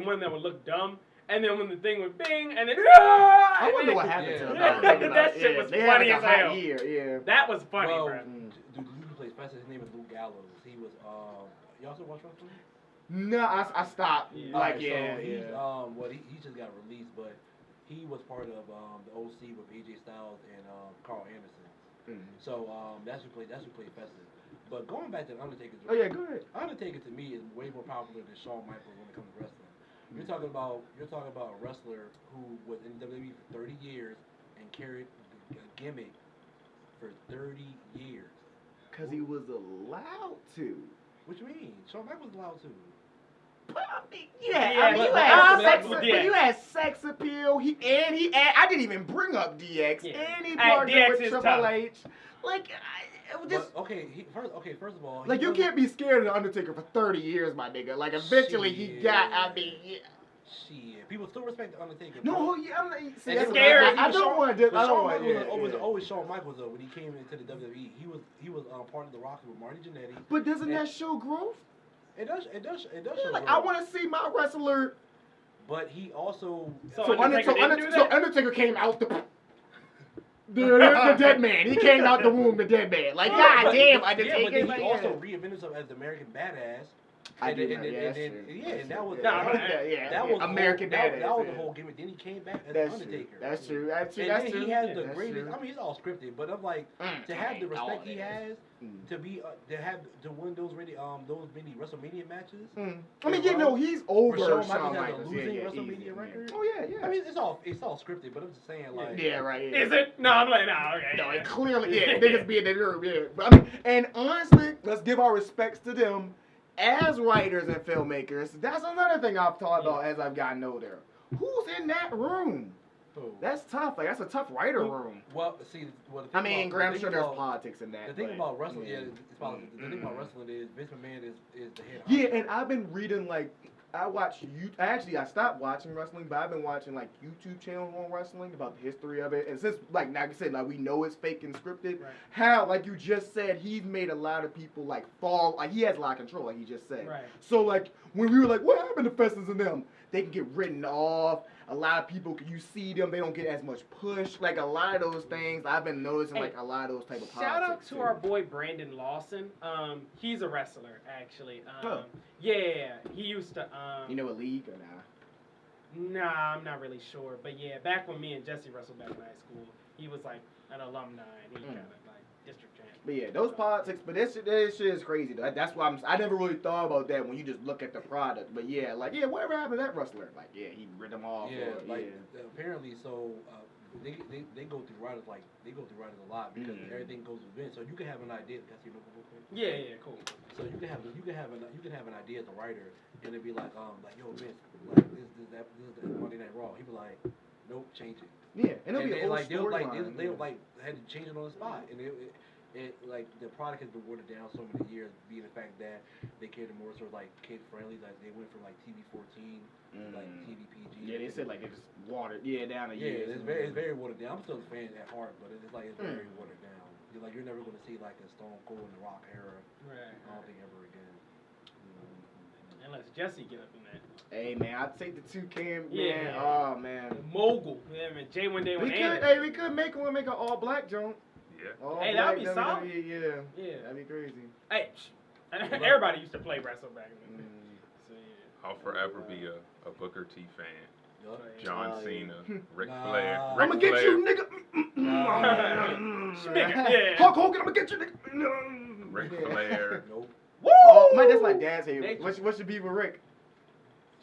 one that would look dumb, and then when the thing would bing, and then I wonder what happened to him. That shit was funny as hell. Yeah. That was funny, bro. Dude, who plays Festus? His name is Luke Gallows. He was you also watch wrestling? No, I stopped. He just got released, but he was part of the OC with AJ Styles and Carl Anderson. So that's who played Festus. But going back to the Undertaker. Oh yeah, go ahead. Undertaker to me is way more popular than Shawn Michaels when it comes to wrestling. You're talking about a wrestler who was in WWE for 30 years and carried a gimmick for 30 years. Because he was allowed to. What you mean? Shawn Michaels was allowed to. You had sex appeal. I didn't even bring up DX. Yeah. And he partnered with Triple tough. H. Like, it was just. First of all. Like, you can't be scared of the Undertaker for 30 years, my nigga. Like, eventually he got. I mean, yeah. Shit, people still respect the Undertaker. No, yeah, I'm not. See, It's that's scary. I don't want to. I don't want to. It was always Shawn Michaels though when he came into the WWE. He was part of the Rock with Marty Jannetty. But doesn't that show growth? It does. Show Like, growth. I want to see my wrestler. But he also. So Undertaker came out the dead man. He came out the womb, the dead man. Like, goddamn, Undertaker. Yeah, but then he also reinvented himself as the American Badass. And that was American Badass. That was the whole gimmick. Then he came back as the Undertaker. That's true. He has the greatest. I mean, it's all scripted, but I'm like to have the respect he has to win those many WrestleMania matches. I mean, he's over Shawn Michaels. Losing WrestleMania record. Oh yeah. I mean, it's all scripted, but I'm just saying like. Yeah, right. Yeah. Is it? No, I'm like, no, okay. No, it clearly, niggas be in the room, yeah. But I mean, and honestly, let's give our respects to them. as writers and filmmakers, that's another thing I've thought about as I've gotten older. Who's in that room? Who? That's tough. Like, that's a tough writer room. Well, see, I mean, I'm sure there's politics in that. The thing about wrestling, yeah, it's politics. The thing about wrestling is Vince McMahon is the head. Yeah, and I've been reading like I stopped watching wrestling, but I've been watching like YouTube channels on wrestling about the history of it. And since like I said, like we know it's fake and scripted, Right. how like you just said, he's made a lot of people like fall. Like he has a lot of control, like you just said. Right. So like when we were like, what happened to Festus and them? They can get written off. A lot of people, you see them, they don't get as much push. Like a lot of those things, I've been noticing like a lot of those type of Shout out politics. to our boy Brandon Lawson. He's a wrestler actually. Huh. Yeah, he used to. You know a league or nah? Nah, I'm not really sure, but yeah, back when me and Jesse wrestled back in high school, he was like an alumni and he kind of like district champ. But yeah, those politics, but that shit is crazy. That's why I never really thought about that when you just look at the product. But yeah, like whatever happened to that wrestler? Like he rid them off. Yeah, or, apparently, so they go through writers a lot because everything goes with Vince. So you can have an idea. Can I see your notebook real quick? Yeah, cool. So you can have an idea as a writer, and it'd be like yo Vince, like this is that Monday Night Raw. He'd be like, nope, change it. Yeah, and it'll be a whole like storyline. they like had to change it on the spot, and it like the product has been watered down so many years, being the fact that they catered more sort of like kid friendly. Like they went from like TV 14 to like TV PG. Yeah, they said like it just watered down a year. year. Yeah, it's very watered down. I'm still a fan at heart, but it's like it's very watered down. You're never gonna see like a Stone Cold and the Rock era. Right. I don't think ever again. Unless Jesse get up in that. Hey man, I'd take the 2K, man. Yeah. Oh man. The mogul. Yeah, man. J one day when we could make an all black joint. Yeah. All hey, black that'd be solid. Yeah, that'd be crazy. Hey, everybody used to play wrestle back in the day. So, yeah. I'll forever be a Booker T fan. Yep. John Cena, Ric Nah. Flair. I'm gonna get you, nigga. Yeah. Hulk Hogan, I'm gonna get you, nigga. Ric Flair. Nope. Woo! Oh, man, that's my dad's favorite. What's your beef with Rick?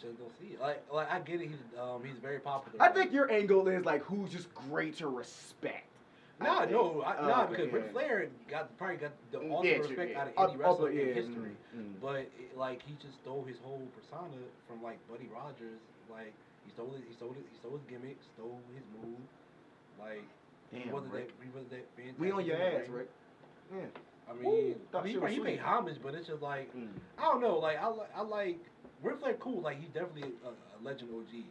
Just don't see it. Like I get it. He's very popular. I think your angle is like who's just great to respect. Because Ric Flair probably got the ultimate respect out of any wrestler in history. But like he just stole his whole persona from like Buddy Rogers. Like he stole his gimmick, stole his move. Like he wasn't that fantastic. We on your ass, Rick. Yeah. I mean, he paid homage, but it's just like I don't know. Like I like Ric Flair, cool. Like he's definitely a legend OG,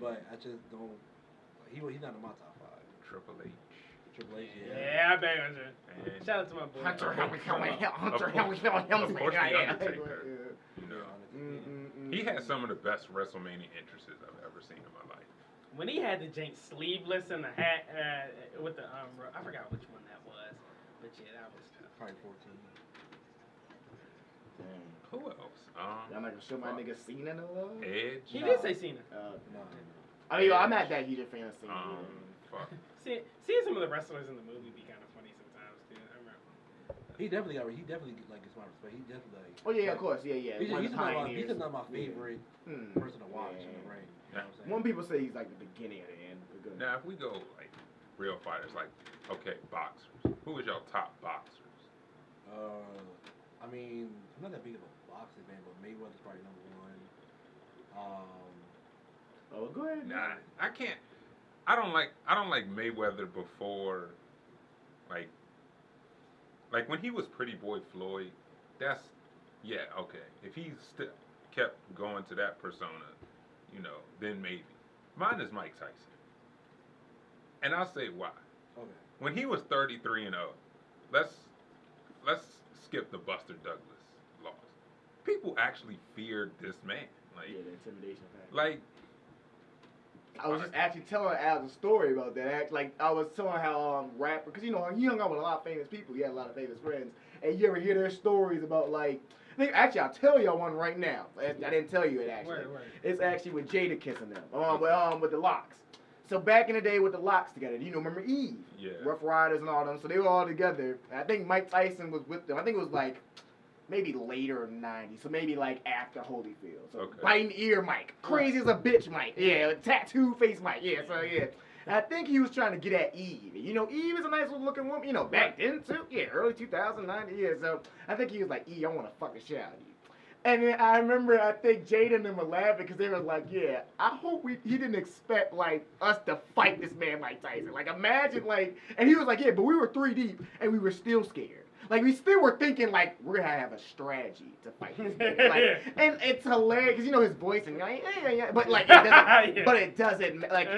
but I just don't. He's not in my top 5. Triple H. Triple H, Yeah, I bang on you. Shout out to my boy. Hunter Undertaker. You know, he had some of the best WrestleMania entrances I've ever seen in my life. When he had the jank sleeveless and the hat with the I forgot which one that was, but yeah, that was tough. Probably 14. Who else? I'm not gonna show my nigga Cena no love. Edge. He did say Cena. No. I mean, I'm not that huge a fan of Cena. Fuck. Seeing some of the wrestlers in the movie be kind of funny sometimes too. I remember. He definitely like gets my respect. He definitely like. Oh yeah, of course, yeah. He's not my favorite person to watch in the ring. You know what I'm saying? One people say he's like the beginning of the end. But good. Now, if we go like real fighters, like boxers. Who is your top boxers? I mean, I'm not that big of a boxing fan, but Mayweather's probably number 1. Oh, go ahead. Nah, I can't. I don't like Mayweather before, like when he was Pretty Boy Floyd. That's okay. If he still kept going to that persona, then maybe. Mine is Mike Tyson, and I'll say why. Okay. When he was 33-0, let's skip the Buster Douglas loss. People actually feared this man. Like, the intimidation factor. Like, I was just actually telling Alex a story about that. Like, I was telling how rapper, because he hung out with a lot of famous people. He had a lot of famous friends, and you ever hear their stories about like. Actually, I'll tell y'all one right now. I didn't tell you it actually. Word. It's actually with Jada kissing them. With the Locks. So back in the day with the Locks together, remember Eve? Yeah. Rough Riders and all them. So they were all together. And I think Mike Tyson was with them. I think it was like maybe later in the 90s. So maybe like after Holyfield. So biting ear Mike. Crazy as a bitch Mike. Yeah, tattoo face Mike. Yeah, so yeah. And I think he was trying to get at Eve. Eve is a nice little looking woman. Back then too. Yeah, early 2009. Yeah, so I think he was like, Eve, I want to fuck the shit out of you. And then I remember, I think Jada and them were laughing because they were like, "Yeah, I hope he didn't expect like us to fight this man Mike Tyson. Like, imagine like." And he was like, "Yeah, but we were 3 deep and we were still scared. Like, we still were thinking like we're gonna have a strategy to fight this man." Like, and it's hilarious because his voice and like, yeah, but like it doesn't. But it doesn't like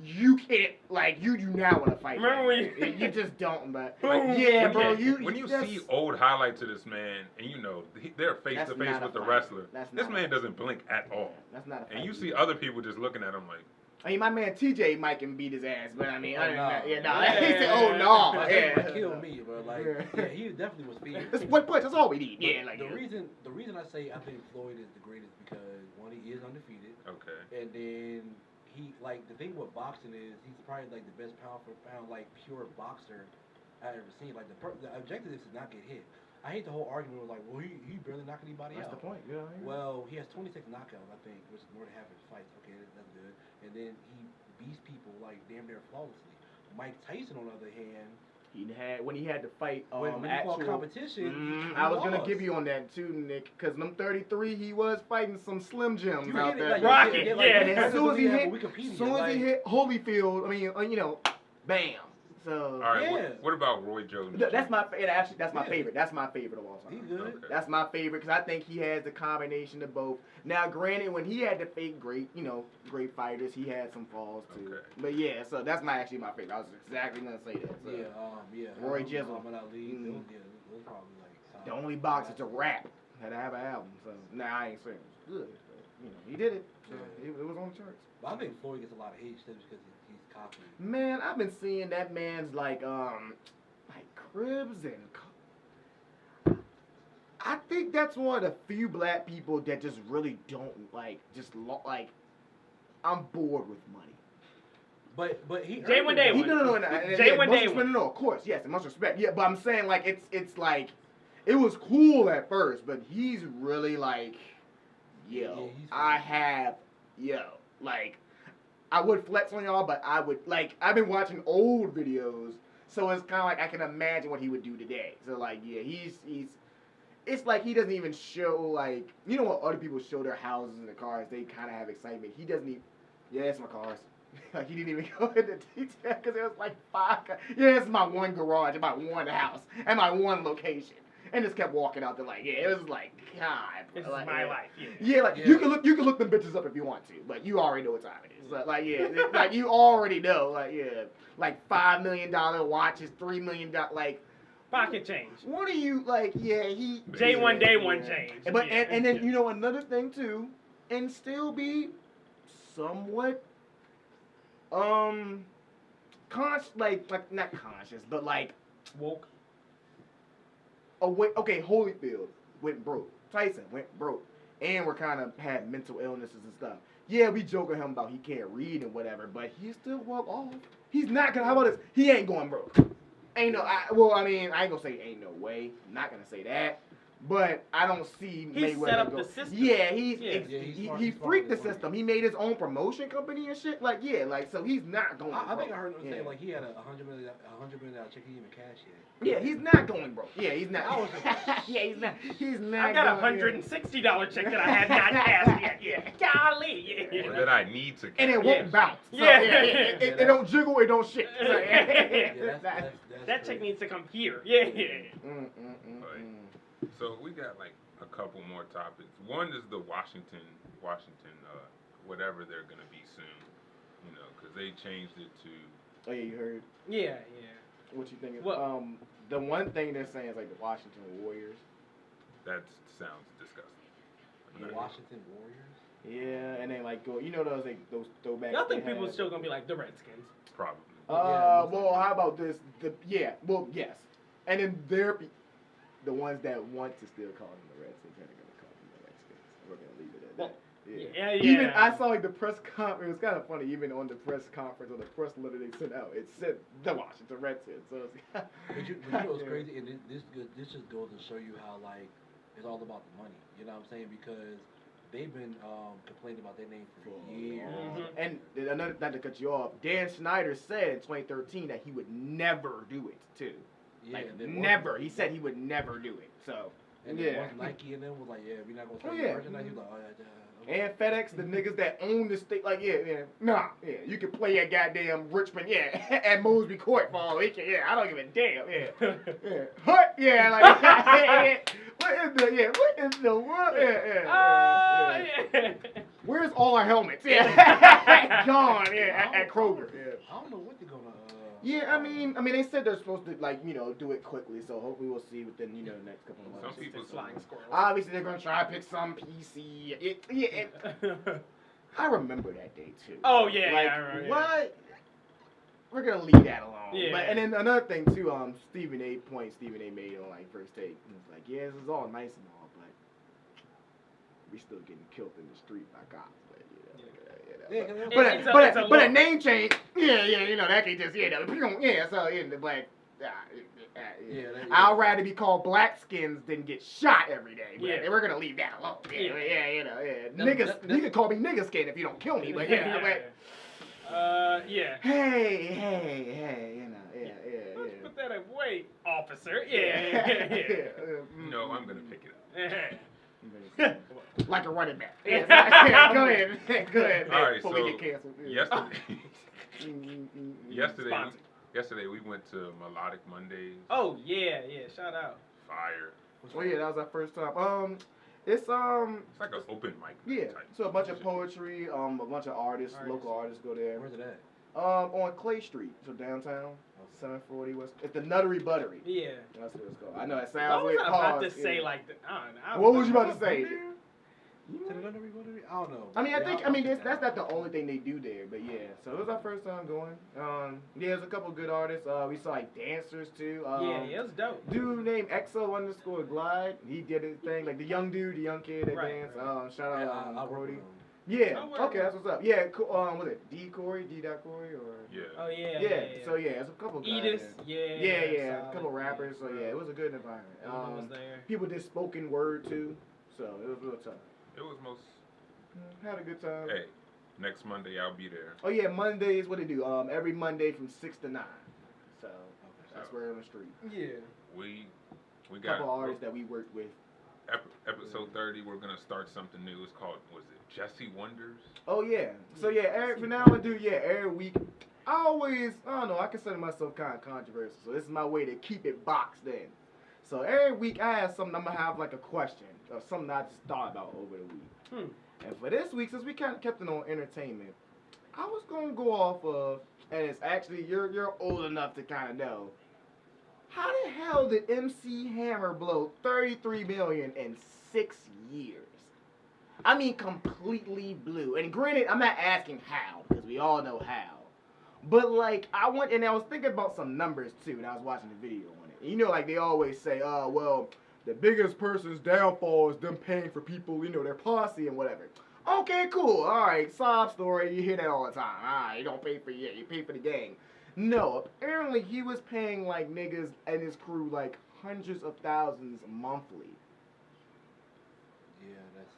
you can't like you do not want to fight. Remember when you just don't. But Like, yeah, when bro, when you see old highlights of this man and they're face to face with the wrestler, this man doesn't blink at all. That's not a fight. And you see other people just looking at him like. I mean, my man TJ might can beat his ass, but I mean, other than that, Yeah, he said, "Oh no, yeah, kill me, bro." Like, he definitely was feared. That's one punch. That's all we need. Yeah, like the reason I say I think Floyd is the greatest because one, he is undefeated. Okay. And then he like the thing with boxing is he's probably like the best pound for pound like pure boxer I've ever seen. Like the objective is to not get hit. I hate the whole argument with like, well, he barely knocked anybody out. That's the point. Yeah. Well, he has 26 knockouts, I think, which is more than half his fights. Okay, that's good. And then he beats people like damn near flawlessly. Mike Tyson, on the other hand, when he had to fight when he actual fought competition. I was gonna give you on that too, Nick, because them 33, he was fighting some Slim Jims out there. like, Rocky, yeah. And as soon as he hit, he hit Holyfield, I mean, bam. So all right, what about Roy Jones? That's my actually that's my favorite. That's my favorite of all time. He's good. Okay. That's my favorite because I think he has the combination of both. Now, granted, when he had to fake great great fighters, he had some falls too. Okay. But yeah, so that's my favorite. I was exactly gonna say that. So. Roy Jizzle. Muhammad Ali. Those probably like the only boxer to rap had to have an album. So I ain't saying it was good. But, he did it. So it was on the charts. But I think Floyd gets a lot of hate just because he's cocky. Man, I've been seeing that man's like cribs and. I think that's one of the few black people that just really don't I'm bored with money. But he Jay one day one. Jay one day one. No, of course, yes, and much respect. Yeah, but I'm saying like it's like it was cool at first, but he's really like, I would flex on y'all, but I would I've been watching old videos, so it's kind of like I can imagine what he would do today. So like he's. It's like he doesn't even show when other people show their houses and their cars, they kind of have excitement. He doesn't even. Yeah, it's my cars. Like he didn't even go into detail because it was like 5. Yeah, it's my one garage, my one house, and my one location, and just kept walking out there it was like God. This is my life. Yeah, you can look them bitches up if you want to, but you already know what time it is. You already know. $5 million watches, $3 million Pocket change. What are you he Day one change. But and then another thing too, and still be somewhat not conscious, but woke. Okay, Holyfield went broke. Tyson went broke. And we're kind of had mental illnesses and stuff. Yeah, we joke with him about he can't read and whatever, but he still well off. He's not gonna. How about this? He ain't going broke. Ain't no. I ain't gonna say ain't no way. I'm not gonna say that. But I don't see Mayweather. He set up the system. Yeah, he freaked the system. He made his own promotion company and shit. So he's not going. I think I heard him say he had a $100 million check he didn't even cash yet. Yeah, he's not going broke. Yeah, he's not. Yeah, he's not. He's not. I got $160 check that I had not cashed yet. Yeah, golly. Yeah. Or that I need to. And it won't bounce. So, it don't jiggle. It don't shit. So, that check needs to come here. Yeah. So we got a couple more topics. One is the Washington, whatever they're gonna be soon, because they changed it to. Oh yeah, you heard. Yeah. What you think? Well, the one thing they're saying is the Washington Warriors. That sounds disgusting. The Washington Warriors. Yeah, and then those throwbacks. Y'all think people are still gonna be like the Redskins? Probably. Well, how about this? Yes, and then the ones that want to still call them the Redskins are going to call them the Redskins. We're going to leave it at that. Yeah. Even I saw the press conference. It was kind of funny. Even on the press conference or the press letter they sent out, it said the Washington Redskins. So it's but you know what's crazy? And this just goes to show you how it's all about the money. You know what I'm saying? Because they've been complaining about their name for years. And another, not to cut you off, Dan Snyder said in 2013 that he would never do it too. Yeah, never. He said he would never do it. So And then once Nike and them was like, we're not gonna sell merchandise. He was like, okay. And FedEx, the niggas that own the state, like, you can play at goddamn Richmond, at Mosby Court for all we can, I don't give a damn, Hut, like, what in the world, Where's all our helmets? Gone, at Kroger, I don't know what they're gonna. I mean, they said they're supposed to, like, do it quickly, so hopefully we'll see within, the next couple of months. Some people flying squirrels. Obviously, they're gonna try to pick some PC. I remember that day too. Oh yeah, like, I remember. What? We're gonna leave that alone. Yeah. But, and then another thing too, Stephen A. made on like First Take. He was like, this is all nice and all, but we still getting killed in the street by cops. But a name change, that can just, I'd rather be called Blackskins than get shot every day. But we're gonna leave that alone. Niggas, you can call me nigga skin if you don't kill me. But Hey, Let's put that away, officer. No, I'm gonna pick it up. Like a running back. Go ahead. All right, before we get canceled. Yesterday we went to Melodic Mondays. Oh yeah, shout out. Fire. Oh yeah, that was our first time. It's like an open mic. Type. So a bunch of poetry, a bunch of artists, local artists go there. Where's it at? On Clay Street, so downtown, 740 West. It's the Nuttery Buttery. Yeah. That's what it's called. I know it sounds weird. I was about to say like, what was you about to say? I don't know. I mean, that's not the only thing they do there, but so it was our first time going. There's a couple good artists. We saw like dancers too. It was dope. Dude named EXO_Glide, he did his thing. Like the young kid that danced. Shout out Brody. Okay, that's what's up. Was it D. Corey or? Yeah. Oh yeah. So it's a couple guys. Edith, a couple rappers. So it was a good environment. Was there. People did spoken word too, so it was real tough. It was most. Had a good time. Hey, next Monday I'll be there. Oh yeah, Mondays. What they do? Every Monday from 6 to 9. So that's where on the street. Yeah. We got a couple artists that we worked with. Episode 30, we're gonna start something new. It's called, was it Jesse Wonders? Oh yeah. So every now and then, every week. I don't know. I consider myself kind of controversial, so this is my way to keep it boxed in. So every week I have something. I'm gonna have like a question or something I just thought about over the week. And for this week, since we kind of kept it on entertainment, I was gonna go off of, and it's actually you're old enough to kind of know. How the hell did MC Hammer blow $33 million in 6 years? I mean, completely blew. And granted, I'm not asking how, because we all know how. But like, I was thinking about some numbers too, and I was watching the video on it. And like they always say, the biggest person's downfall is them paying for people, their posse and whatever. Okay, cool. All right, sob story. You hear that all the time. You don't pay for you pay for the gang. No, apparently he was paying like niggas and his crew like hundreds of thousands monthly. Yeah, that's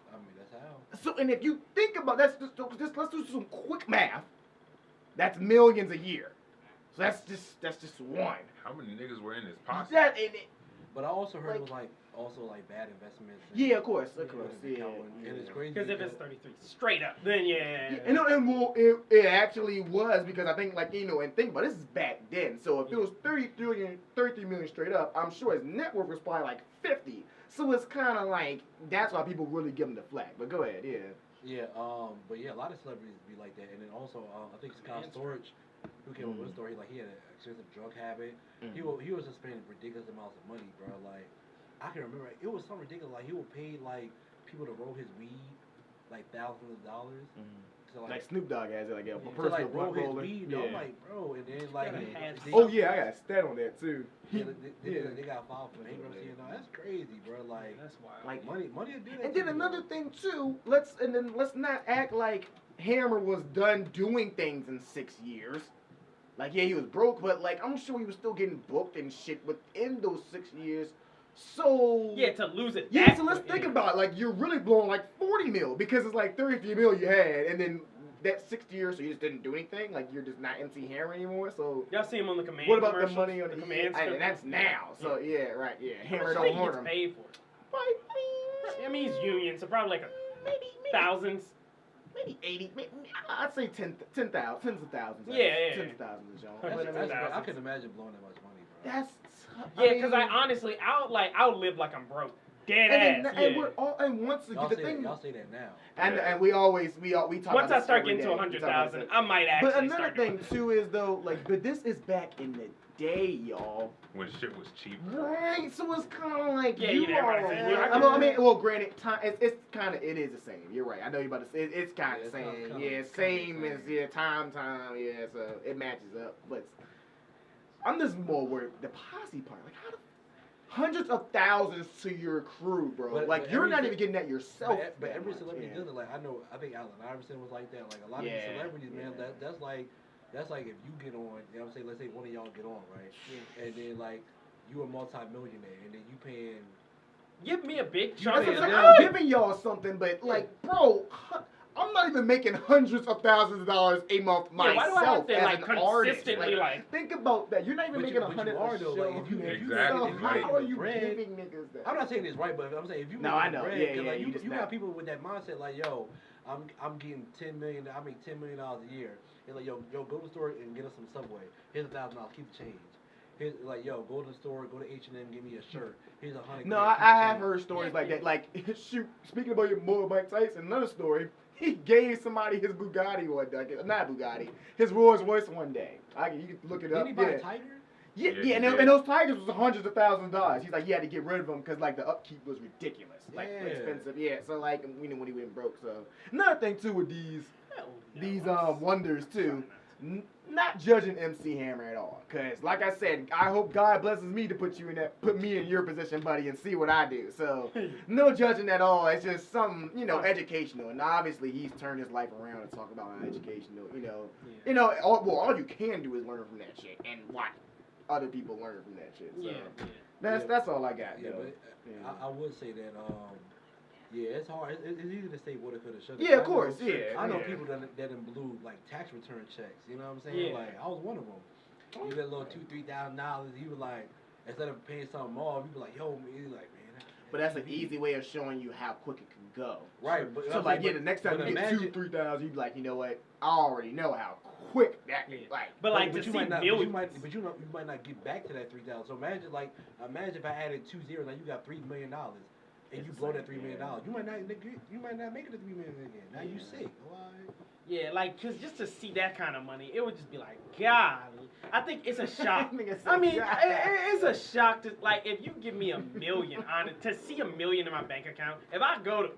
how. So, and if you think about let's do some quick math. That's millions a year. So that's just one. How many niggas were in his pocket? But I also heard it was like bad investments. Yeah, of course. And it's crazy because if it's 33 straight up, then it actually was, because I think and think about it, this is back then. So if it was 33 million straight up, I'm sure his net worth was probably like 50. So it's kind of like that's why people really give him the flack. But go ahead, Yeah, but a lot of celebrities be like that, and then also I think Scott Storch, who came up with a story, like he had an extensive drug habit. He was just spending ridiculous amounts of money, bro. Like I can remember, it was so ridiculous. Like he would pay like people to roll his weed, like thousands of dollars. So, like Snoop Dogg has it, like a personal personal like roll his roller. weed. Yeah. I'm like, bro, and then like I got a stat on that too. They got filed for bankruptcy and all. That's crazy, bro. Like that's wild. Like money will do that. And then another thing too. Let's not act like Hammer was done doing things in 6 years. Like he was broke, but like I'm sure he was still getting booked and shit within those 6 years. So to lose it. So let's think about it. Like you're really blowing like 40 mil because it's like 33 mil you had, and then that 6 years, so you just didn't do anything. Like you're just not MC Hammer anymore. So y'all see him on the Command. What about the money on the Command? And that's now. So right. Hammer don't harm him. Paid for it. Like, I mean, he's union, so probably like maybe thousands. Maybe 80. I'd say 10,000, tens of thousands. Yeah. Tens of thousands, John. I couldn't imagine blowing that much money, bro. Yeah, because I honestly, I'll live like I'm broke. Dead ass. And we're all, and once Y'all the say, thing, y'all say that now. and we talk Once about I this start every getting to day. 100,000, I might actually. But another start thing too is though, like, but this is back in the day, y'all. When shit was cheap. Right, so it's kind of like I mean, well, granted, time it's kind of it is the same. You're right. I know you're about to say it's kind of the same. Same as time. Yeah, so it matches up. But I'm just more worried the posse part. Like, how the hundreds of thousands to your crew, bro. But you're not even getting that yourself. But every celebrity does it. Like I think Allen Iverson was like that. Like a lot of these celebrities, man. That's like if you get on, you know what I'm saying? Let's say one of y'all get on, right? Yeah. And then like you a multi-millionaire, and then you paying. Give me a big chunk. I'm giving y'all something, but like, bro, I'm not even making hundreds of thousands of dollars a month myself. Why do I have to, as like, an artist. consistently, like, think about that. You're not even making $100 a show. Like, if you exactly. How are you giving niggas that? I'm not saying this right, but I'm saying if you I know. Bread, Yeah. like, you got people with that mindset like, yo, I'm getting $10 million. I make $10 million a year. And like, yo, go to the store and get us some Subway. Here's $1,000. Keep the change. Here's like, yo, go to the store, go to H&M, give me a shirt. Here's $100. No, I have heard stories like that. Like, shoot, speaking about your boy Mike Tyson, another story. He gave somebody his Bugatti one day, not Bugatti, his Rolls Royce one day. You can look it up. Didn't he buy a Tiger? Yeah, and those Tigers was hundreds of thousands of dollars. He's like, he had to get rid of them because like the upkeep was ridiculous, like expensive. Yeah, so like when he went broke. So another thing too with these wonders too. Not judging MC Hammer at all, cause like I said, I hope God blesses me to put me in your position, buddy, and see what I do. So no judging at all. It's just something, educational, and obviously he's turned his life around and talk about how educational. All you can do is learn from that shit and watch other people learn from that shit. So that's all I got. Yeah, but I would say that. Yeah, it's hard. It's easy to say what it could have, should have. Yeah, of course. I know people that blew like tax return checks. You know what I'm saying? Yeah. Like I was one of them. You get a little $2,000-$3,000. You were like, instead of paying something off, you be like, yo, man, like, man. But that's an easy way of showing you how quick it can go. Right. But so like, the next time you get $2,000-$3,000, you be like, you know what? I already know how quick that can like. But you might not get back to that $3,000. So imagine if I added 2 zeros, now you got $3 million. And you blow that $3 million, you might not make it to $3 million again. Now you sick. Why? Yeah, like, cause just to see that kind of money, it would just be like, God. I think it's a shock. I mean, it's a shock to like if you give me $1 million to see $1 million in my bank account. If I go to,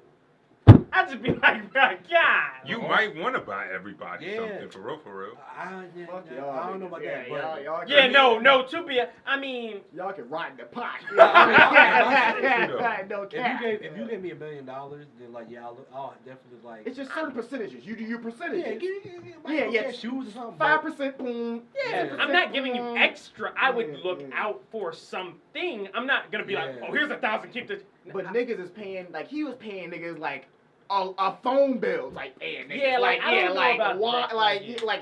I'd just be like, God. You might want to buy everybody something for real. I don't know about that. Y'all I mean, y'all can rot in the pot. If you gave me $1 million, then like I'll definitely like. It's just certain percentages. You do your percentages. Yeah. Shoes or something. 5%. Boom. Yeah, I'm not giving you extra. I would look out for something. I'm not gonna be like, oh, here's 1,000. Keep this. But niggas is paying like he was paying niggas like. A phone bill, like, niggas,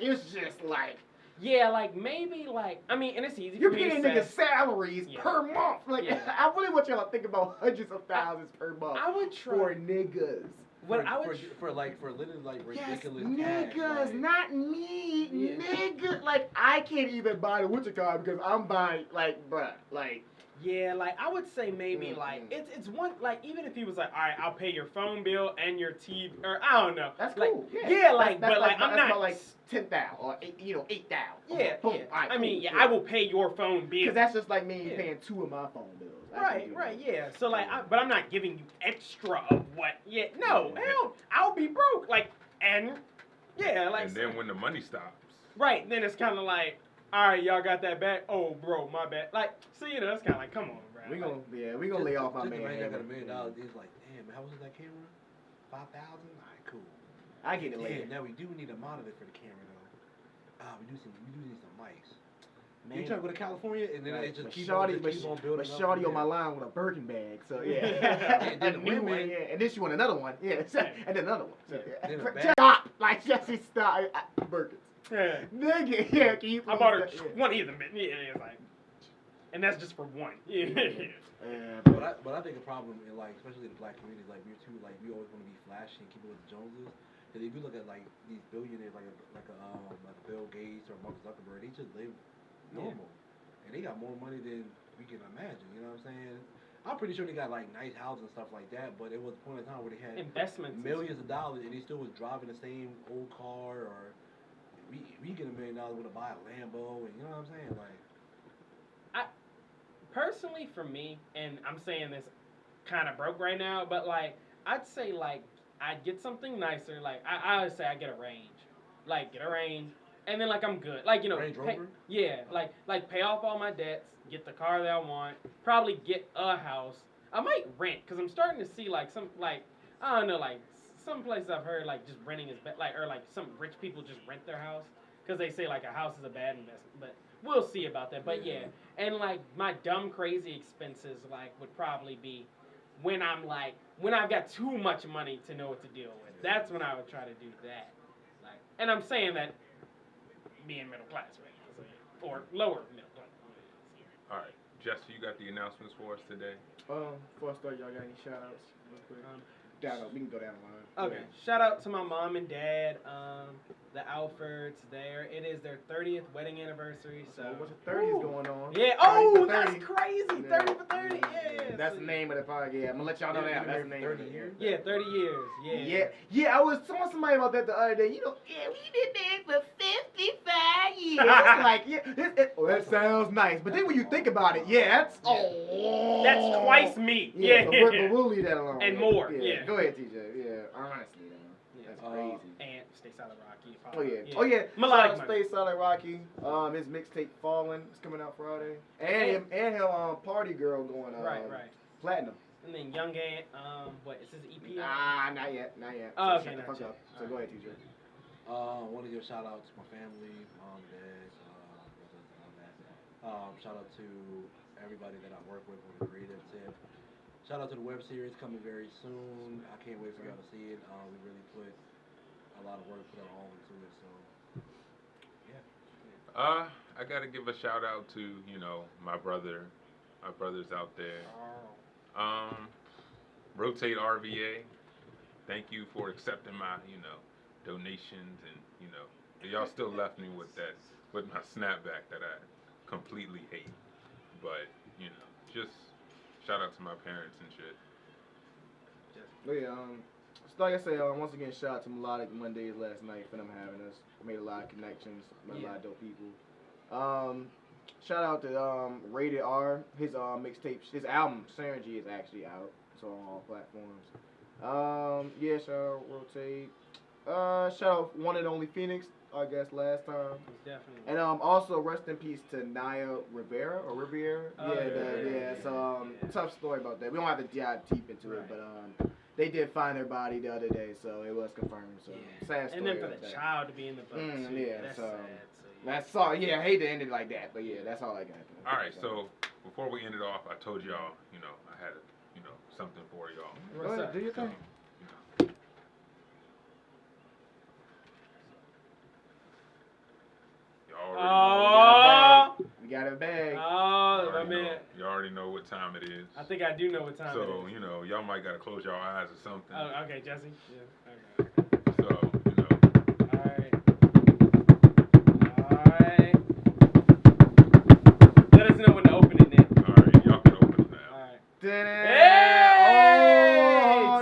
it's just like, like maybe like, I mean, and it's easy. You're paying niggas salaries per month, like, I really want y'all to think about hundreds of thousands per month. I would try for niggas. For literally like ridiculous. Niggas, tags, not me, niggas. Like I can't even buy the Witcher card because I'm buying like, bruh, like. Yeah, like I would say maybe like it's one like even if he was like, all right, I'll pay your phone bill and your TV or I don't know. That's like, cool. But I'm not like 10,000 or 8,000. Yeah, boom. Right, I mean, I will pay your phone bill. Because that's just like me paying 2 of my phone bills. Right, yeah. So like, but I'm not giving you extra of what. Yeah, no, hell, I'll be broke. Like, and then when the money stops. Right, then it's kind of like. All right, y'all got that back? Oh, bro, my bad. Like, so it's kind of like, come on, bro. We gonna lay off my man. I got $1 million. He's like, damn, how much is that camera? 5,000. All right, cool. I get it later. Now we do need a monitor for the camera though. We do need some mics. Man, you trying to go to California and then it just keeps on building. But Shawty on my line with a Birkin bag, so yeah. And then and then she want another one, and then another one. So, yeah. Stop, like Jesse, stop, Birkins. Yeah. Nigga, can you I bought her one of them, it's like. and that's just for one. Yeah. But I think a problem in like especially the black community is like we're too like we always want to be flashy and keep it with the Joneses. Because if you look at like these billionaires like Bill Gates or Mark Zuckerberg, they just live normal, and they got more money than we can imagine. You know what I'm saying? I'm pretty sure they got like nice houses and stuff like that, but it was a point in time where they had investments, millions of dollars, and they still was driving the same old car. Or we get $1 million with to buy a Lambo, and you know what I'm saying? Like, personally, for me, and I'm saying this kind of broke right now, but like I'd say like I'd get something nicer. Like I would say I get a range, and then like I'm good. Like Range Rover? like pay off all my debts, get the car that I want, probably get a house. I might rent because I'm starting to see like some like I don't know like some places I've heard like just renting is or like some rich people just rent their house because they say like a house is a bad investment, but. We'll see about that, but yeah, and like my dumb crazy expenses like would probably be when I've got too much money to know what to deal with. That's when I would try to do that. Like, and I'm saying that being middle class right now, so, or lower middle class. All right, Jesse, you got the announcements for us today. Before I start, y'all got any shout outs real quick? We can go down the line. Okay. Shout out to my mom and dad, the Alfords there. It is their 30th wedding anniversary. So what's the 30s going on? Yeah. Oh, that's crazy. 30 for 30. Yeah. That's the name of the podcast. Yeah, I'm gonna let y'all know that. That's the name. 30 years. Yeah, 30 years. Yeah. I was telling somebody about that the other day. We did this for 55 years. It's like, that sounds nice. But then when you think about it, that's twice me. Yeah. But we'll leave that alone. And more. Yeah. Go ahead, TJ. Yeah, honestly, that's crazy. And Stay Solid Rocky. Oh yeah. Melodic Stay Solid Rocky. His mixtape Fallen is coming out Friday. And him Party Girl going right. Platinum. And then Young Ant, what is his EP? Not yet. Oh, okay, shut the fuck up. So go ahead, TJ. I want to give a shout out to my family, mom, dad, shout out to everybody that I work with on the creative tip. Shout out to the web series coming very soon. I can't wait for y'all to see it. We really put a lot of work, put all into it. So, yeah. I gotta give a shout out to my brothers out there. Rotate RVA. Thank you for accepting my donations, and y'all still left me with my snapback that I completely hate. But just shout out to my parents and shit. But yeah, so like I said, once again, shout out to Melodic Mondays last night for them having us. Made a lot of connections, met a lot of dope people. Shout out to Rated R. His mixtape, his album Synergy is actually out. So on all platforms. Shout out Rotate. Shout out One and Only Phoenix, I guess last time. Definitely. And also rest in peace to Naya Rivera or Riviera. So tough story about that. We don't have to dive deep into it, but they did find their body the other day, so it was confirmed. So sad story. And then for the child to be in the book too. That's sad. That's all. Yeah, I hate to end it like that, but that's all I got. All right, so before we end it off, I told y'all, I had something for y'all. Go ahead, do your thing. We got a bag. Oh, man. You already know what time it is. I think I do know what time it is. So, y'all might got to close your eyes or something. Oh, okay, Jesse. Yeah, okay. So, Alright. Let us know when to open it then. Alright, y'all can open it now. Alright. Hey!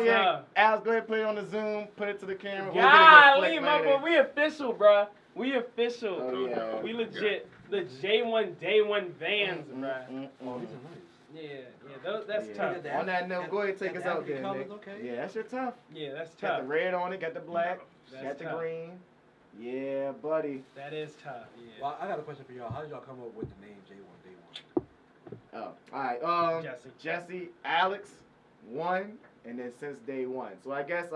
Yeah. Alex, go ahead and put it on the Zoom. Put it to the camera. Golly, my boy, we official, bruh. We official. Oh, yeah. We legit. The J1 Day 1 Vans, bruh. Oh, these are nice. Yeah, that's tough. On that note, go ahead and take us out there, Nick. Okay. Yeah, that's your tough. Yeah, that's Got tough. the red on it, got the black, got the tough. green. Yeah, buddy. That is tough. Yeah. Well, I got a question for y'all. How did y'all come up with the name J1 Day 1? Oh, all right. Jesse, Alex, 1, and then since day 1. So I guess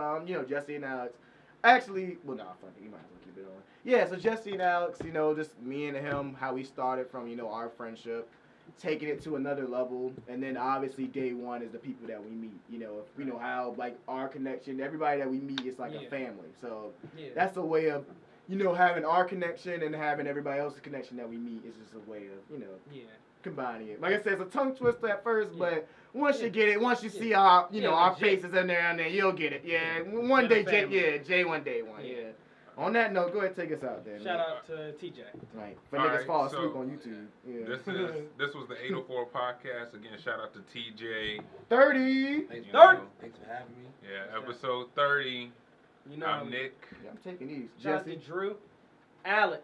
Jesse and Alex. Actually, well, fuck it. You might as well keep it on. Yeah, so Jesse and Alex, just me and him, how we started from, our friendship, taking it to another level, and then obviously day 1 is the people that we meet. We know how, like, our connection, everybody that we meet is like a family. So that's the way of, having our connection and having everybody else's connection that we meet is just a way of, combining it. Like I said, it's a tongue twister at first, but once you get it, once you see our, our faces in there, and then you'll get it. Yeah, one day, Jay, one day, yeah. On that note, go ahead and take us out there. Shout out to TJ. Right. For niggas fall asleep on YouTube. Yeah. This was the 804 podcast. Again, shout out to TJ. 30. Thanks for having me. Yeah, episode 30. I'm Nick. Yeah, I'm taking these. Shout out to Drew. Alex.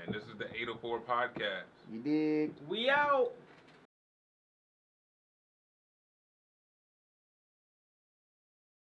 And this is the 804 podcast. You dig? We out.